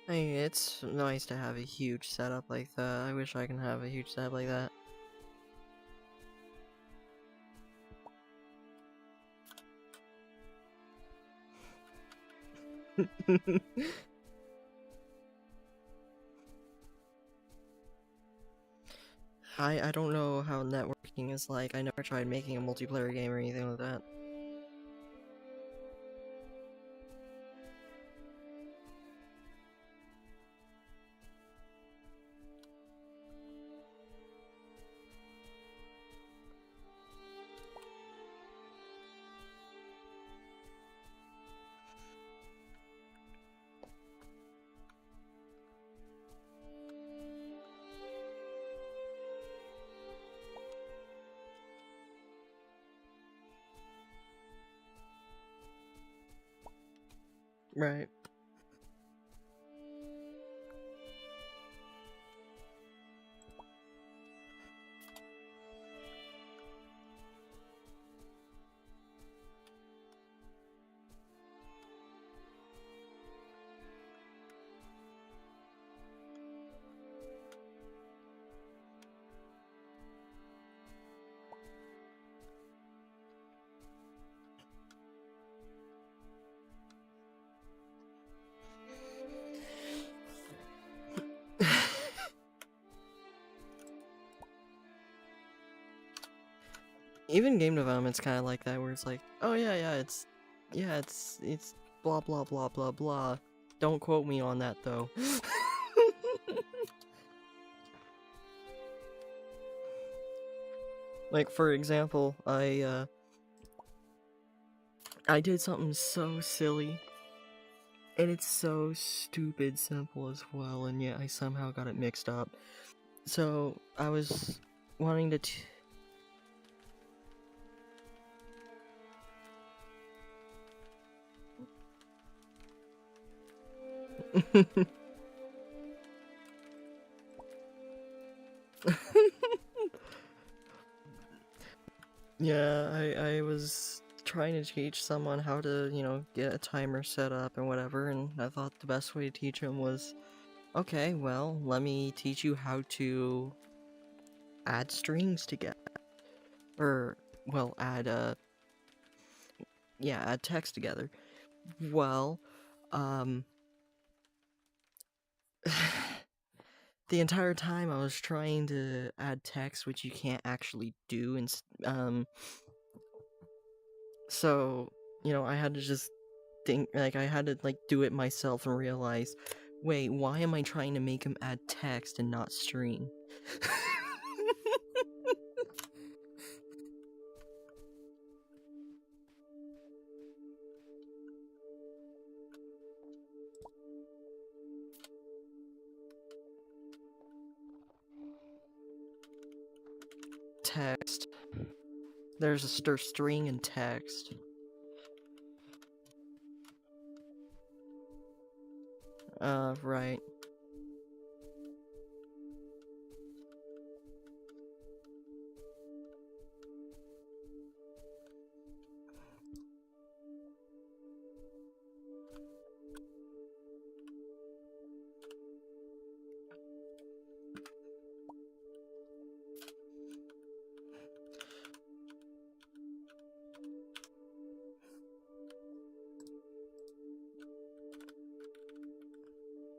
Hey, it's nice to have a huge setup like that. I wish I can have a huge setup like that. I don't know how networking is like. I never tried making a multiplayer game or anything like that. Right. Even game development's kind of like that, where it's like, oh it's blah blah blah blah blah. Don't quote me on that though. Like for example, I did something so silly, and it's so stupid simple as well, and yet I somehow got it mixed up. So I was wanting to. Yeah, I was trying to teach someone how to, get a timer set up and whatever, and I thought the best way to teach him was, okay, well, let me teach you how to add strings together. Or, well, add text together. Well, the entire time I was trying to add text, which you can't actually do, and so, I had to just think, like, I had to, like, do it myself and realize, wait, why am I trying to make him add text and not string? Text. There's a string and text. Right.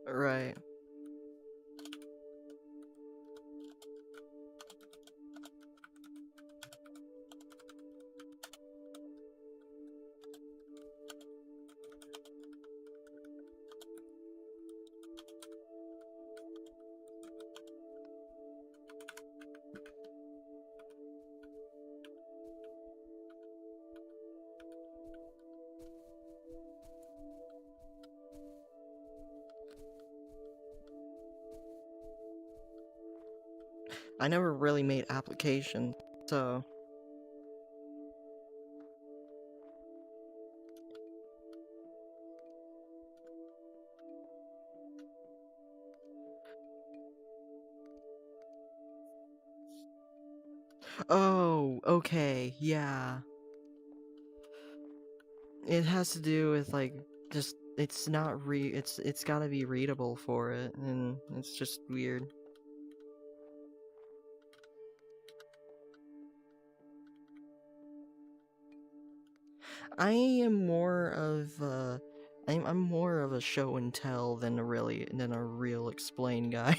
Right. I never really made application, so... Oh, okay, yeah. It has to do with, like, just it's not it's gotta be readable for it, and it's just weird. I am more of I'm more of a show and tell than a real explain guy.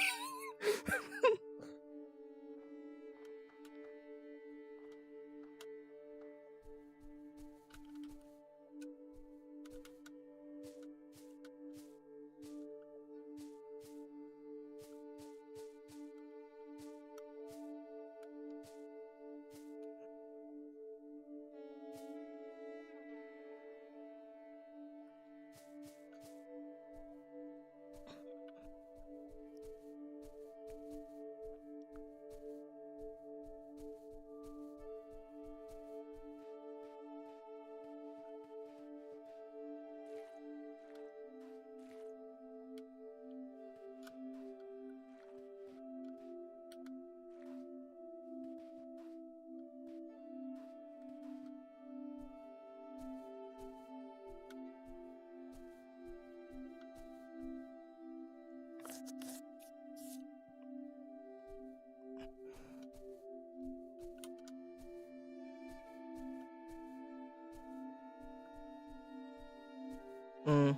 Mm,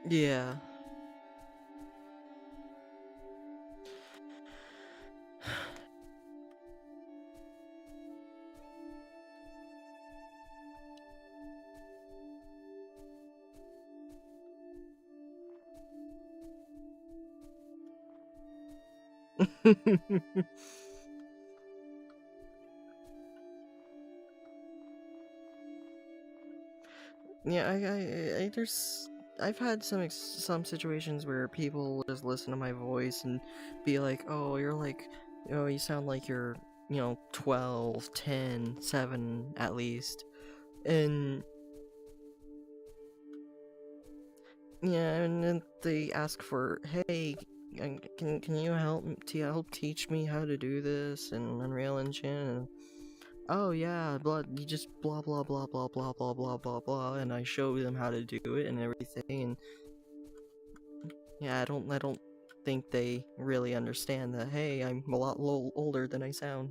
yeah. Yeah, I've had some situations where people just listen to my voice and be like, "Oh, you're like, you sound like you're, 12, 10, 7 at least." And yeah, and then they ask for, "Hey, can you help teach me how to do this in Unreal Engine?" And, oh yeah, you just blah blah blah blah blah blah blah blah blah, and I show them how to do it and everything. And yeah, I don't think they really understand that. Hey, I'm a lot older than I sound.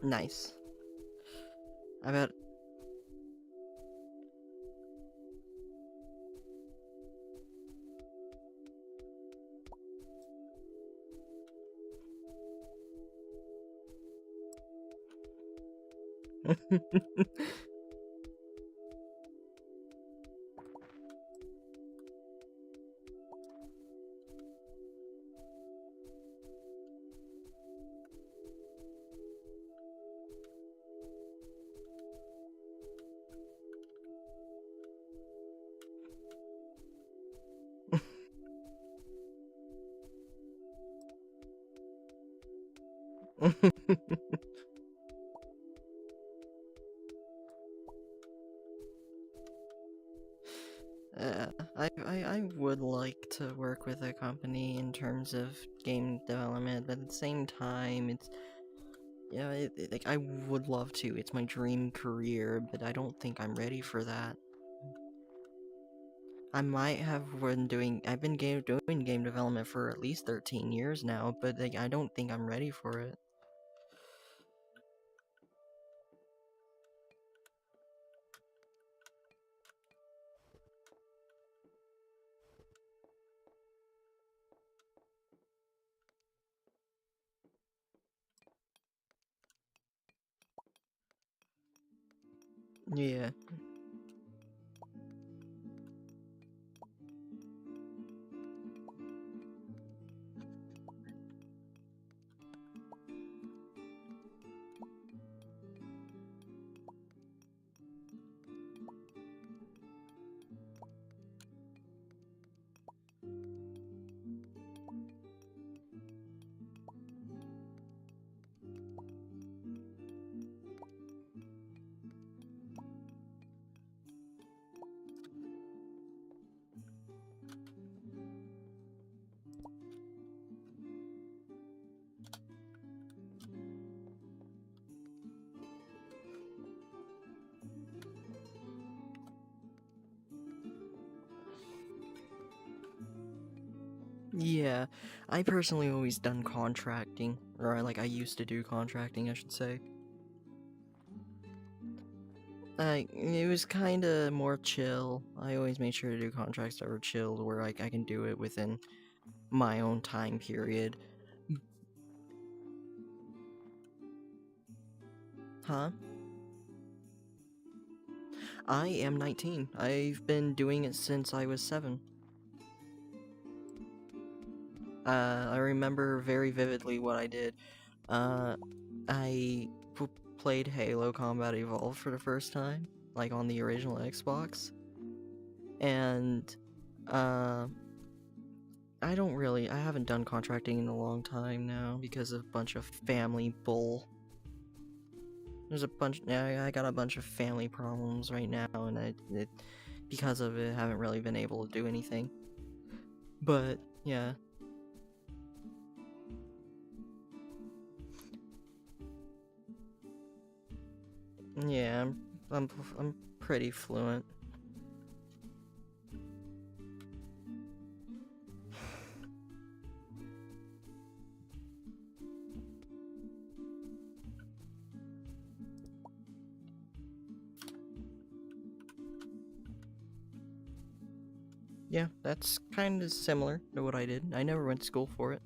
Nice. I bet. I would like to work with a company in terms of game development, but at the same time, it's yeah, like I would love to. It's my dream career, but I don't think I'm ready for that. I might have been doing. I've been doing game development for at least 13 years now, but like, I don't think I'm ready for it. Yeah. Yeah, I personally always done contracting, or I used to do contracting, I should say. It was kind of more chill. I always made sure to do contracts that were chilled, where I can do it within my own time period. Huh? I am 19. I've been doing it since I was 7. I remember very vividly what I did. I played Halo Combat Evolved for the first time, like on the original Xbox. And, I haven't done contracting in a long time now because of a bunch of family bull. I got a bunch of family problems right now, and because of it, I haven't really been able to do anything. But, yeah. Yeah, I'm pretty fluent. Yeah, that's kind of similar to what I did. I never went to school for it.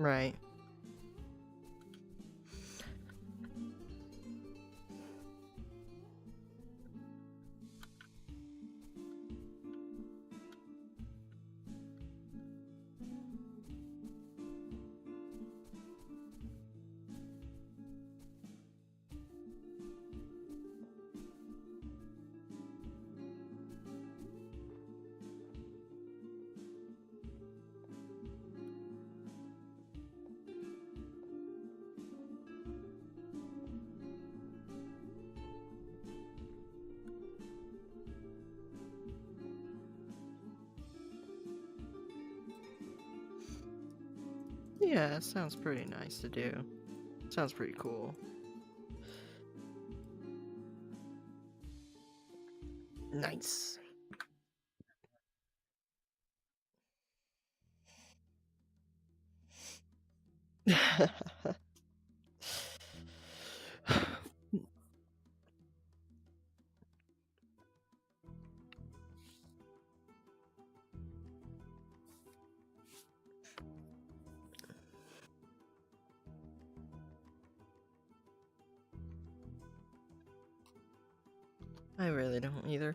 Right. Yeah, it sounds pretty nice to do. Sounds pretty cool. Nice. I really don't either.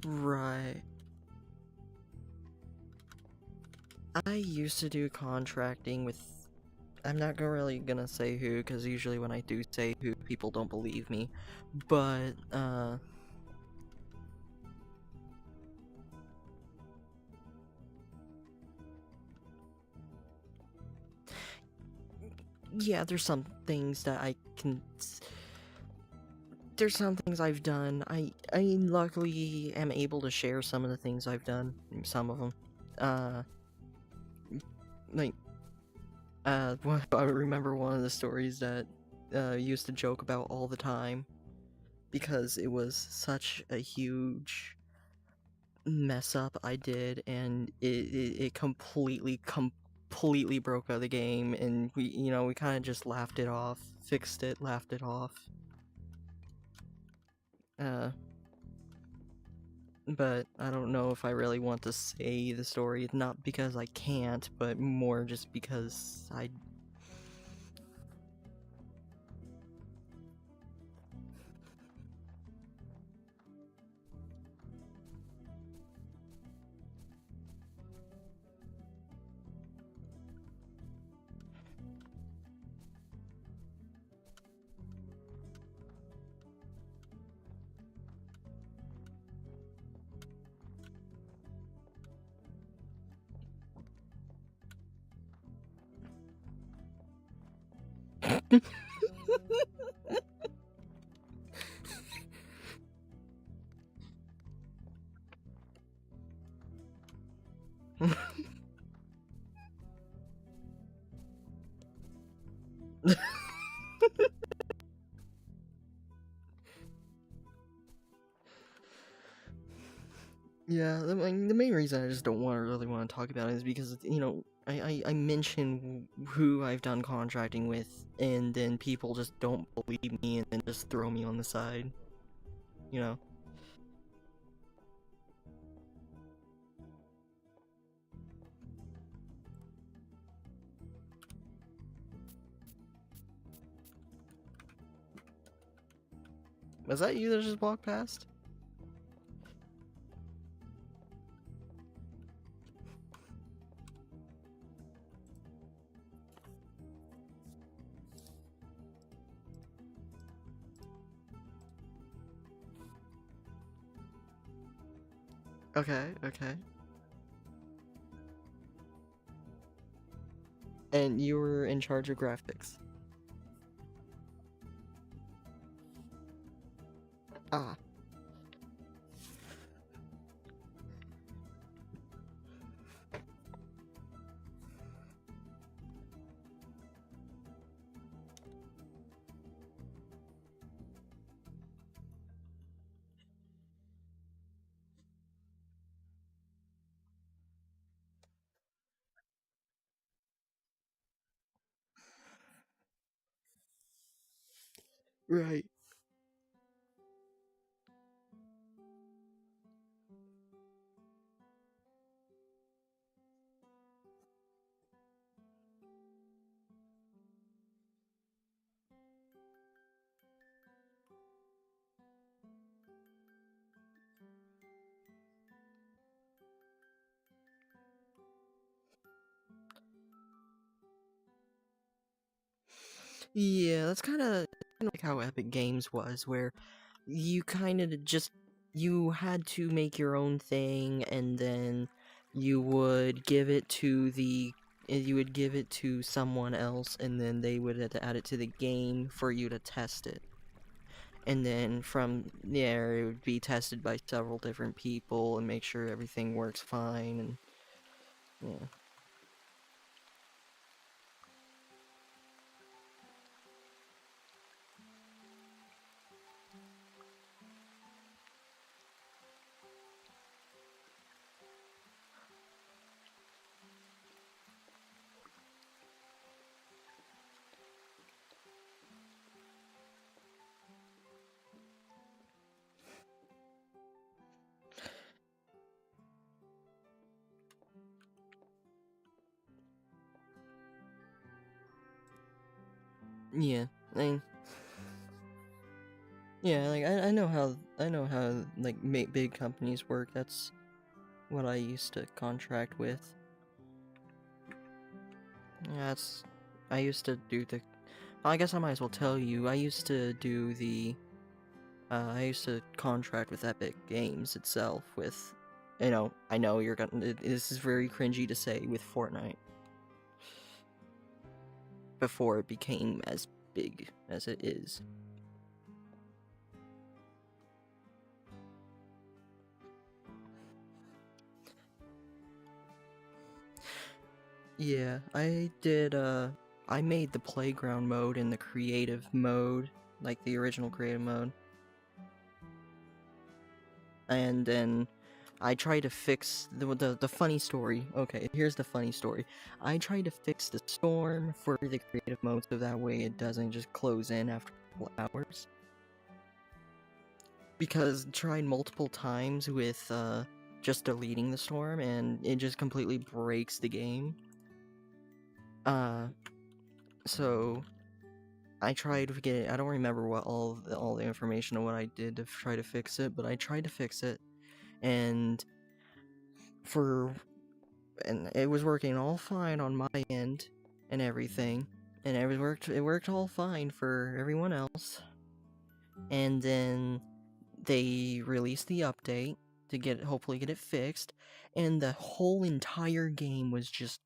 Right. I used to do contracting with. I'm not really gonna say who, because usually when I do say who, people don't believe me. But, yeah, there's some things that I can. There's some things I've done. I luckily am able to share some of the things I've done. Some of them. Like, I remember one of the stories that used to joke about all the time because it was such a huge mess up I did, and it completely broke out the game, and we kind of just laughed it off, fixed it, laughed it off. but I don't know if I really want to say the story, not because I can't, but more just because I... Yeah, the main reason I just don't really want to talk about it is because, you know, I mention who I've done contracting with, and then people just don't believe me and then just throw me on the side, you know? Was that you that just walked past? Okay, okay. And you were in charge of graphics. Ah. Right. Yeah, that's kind of like how Epic Games was, where you kind of just you had to make your own thing, and then you would give it to someone else, and then they would have to add it to the game for you to test it. And then from there, it would be tested by several different people and make sure everything works fine. And yeah. Yeah, I mean, yeah, like I know how like big companies work. That's what I used to contract with. Yeah, I used to do the. I guess I might as well tell you. I used to do the. I used to contract with Epic Games itself. With, you know, I know you're gonna. This is very cringy to say, with Fortnite. Before it became as big as it is. Yeah, I did, I made the playground mode in the creative mode, like the original creative mode. And then I tried to fix the funny story. Okay, here's the funny story. I tried to fix the storm for the creative mode so that way it doesn't just close in after a couple hours. because tried multiple times with just deleting the storm, and it just completely breaks the game. So I tried to get. I don't remember what all the information of what I did to try to fix it, but I tried to fix it, and it was working all fine on my end and everything, and it worked all fine for everyone else. And then they released the update to hopefully get it fixed, and the whole entire game was just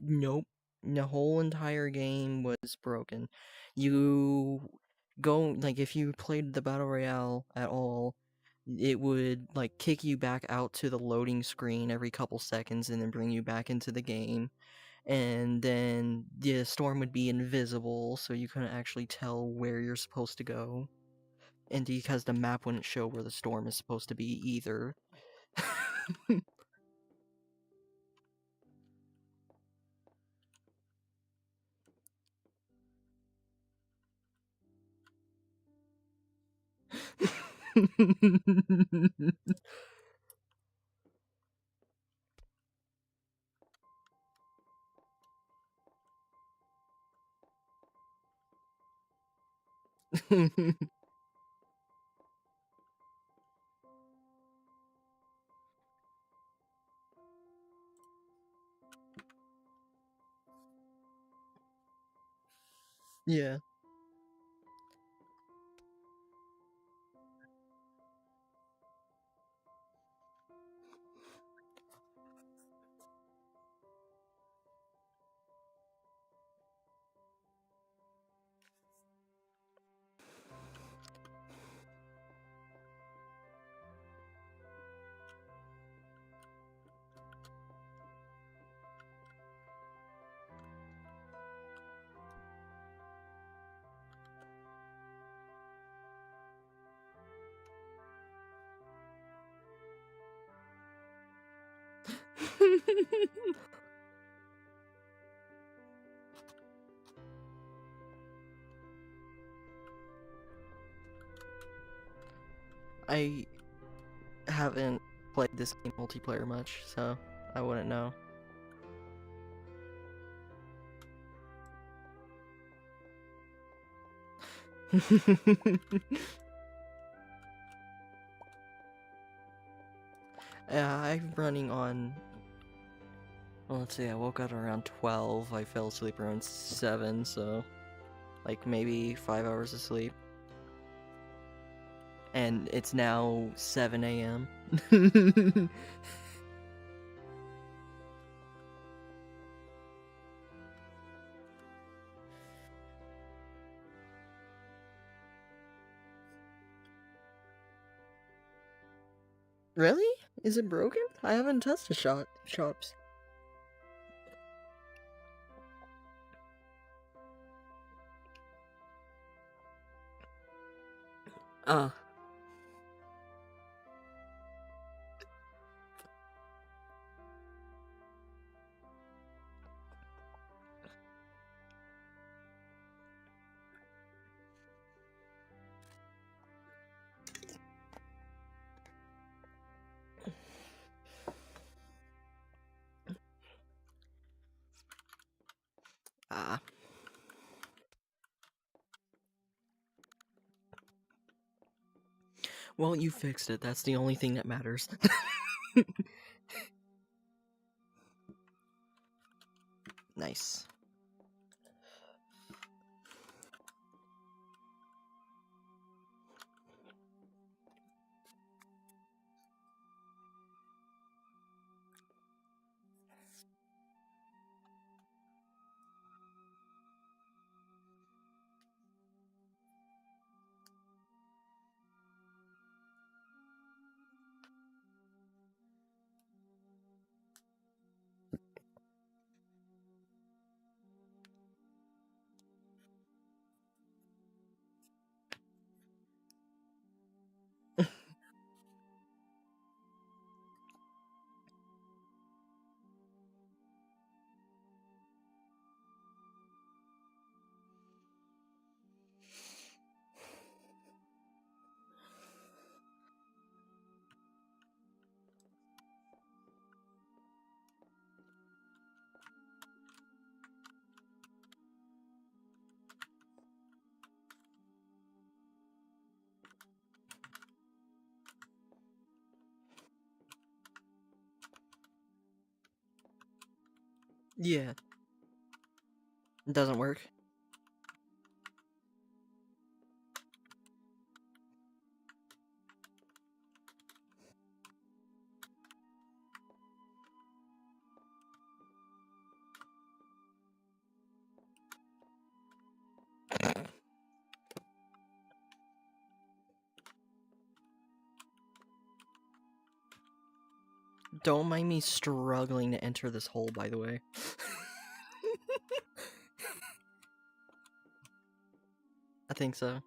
nope. The whole entire game was broken. You go, like, if you played the Battle Royale at all, it would, like, kick you back out to the loading screen every couple seconds and then bring you back into the game. And then the storm would be invisible, so you couldn't actually tell where you're supposed to go. And because the map wouldn't show where the storm is supposed to be either. Yeah. I haven't played this game multiplayer much, so I wouldn't know. Yeah, I'm running on. Well, let's see, I woke up around 12, I fell asleep around 7, so like maybe 5 hours of sleep. And it's now 7 a.m. Really? Is it broken? I haven't touched the shops. Ah. Ah. Well, you fixed it. That's the only thing that matters. Nice. Yeah. It doesn't work. Don't mind me struggling to enter this hole, by the way. I think so.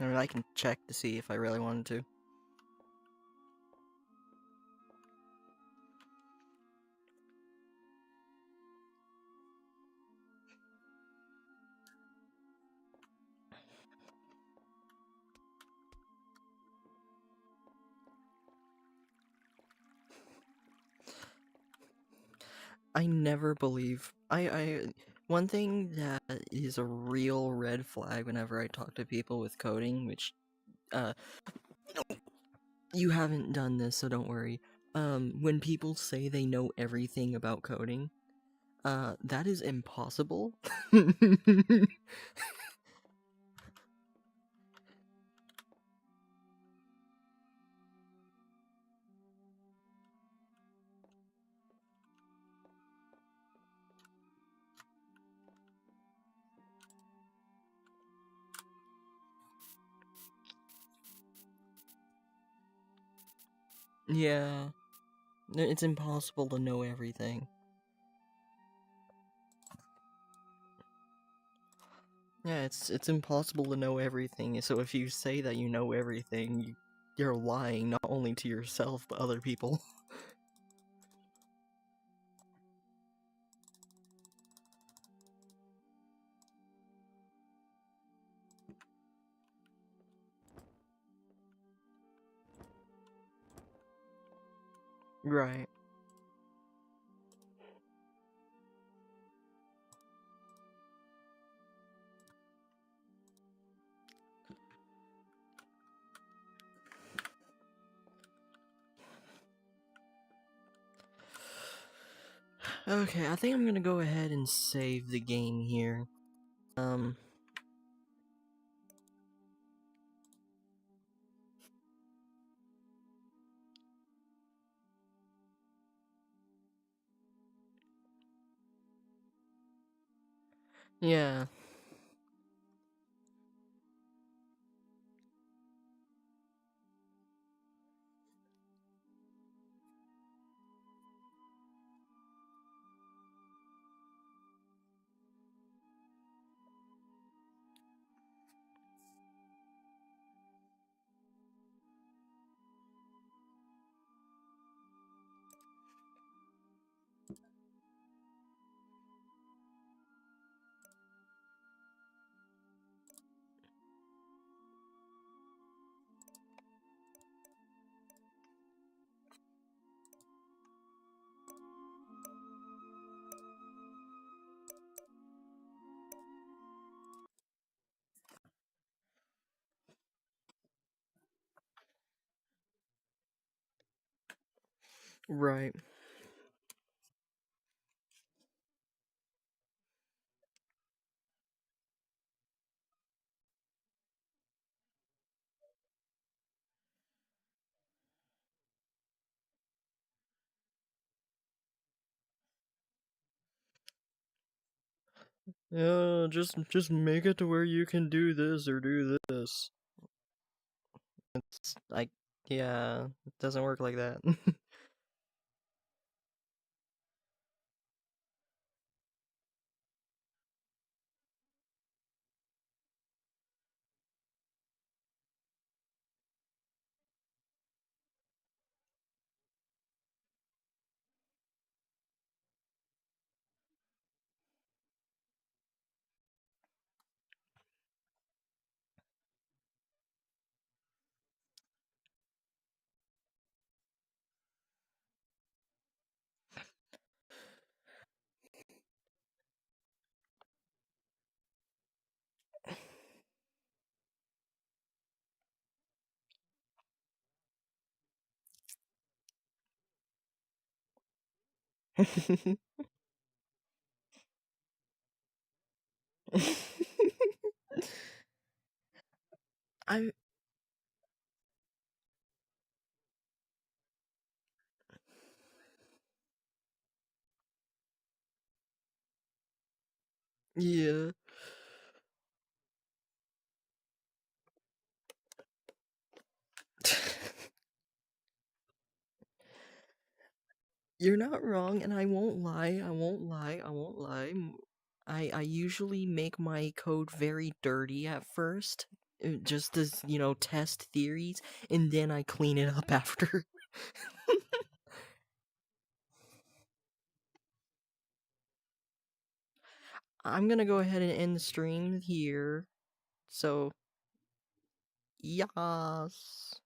I mean, I can check to see if I really wanted to. I never believe one thing that is a real red flag whenever I talk to people with coding, which you haven't done this, so don't worry. When people say they know everything about coding, that is impossible. Yeah, it's impossible to know everything. Yeah, it's impossible to know everything, so if you say that you know everything, you're lying not only to yourself, but other people. Right. Okay, I think I'm gonna go ahead and save the game here. Yeah. Right. Yeah, just make it to where you can do this or do this. It's like, yeah, it doesn't work like that. I yeah. You're not wrong, and I won't lie. I won't lie. I won't lie. I usually make my code very dirty at first, just as test theories, and then I clean it up after. I'm gonna go ahead and end the stream here. So, yas.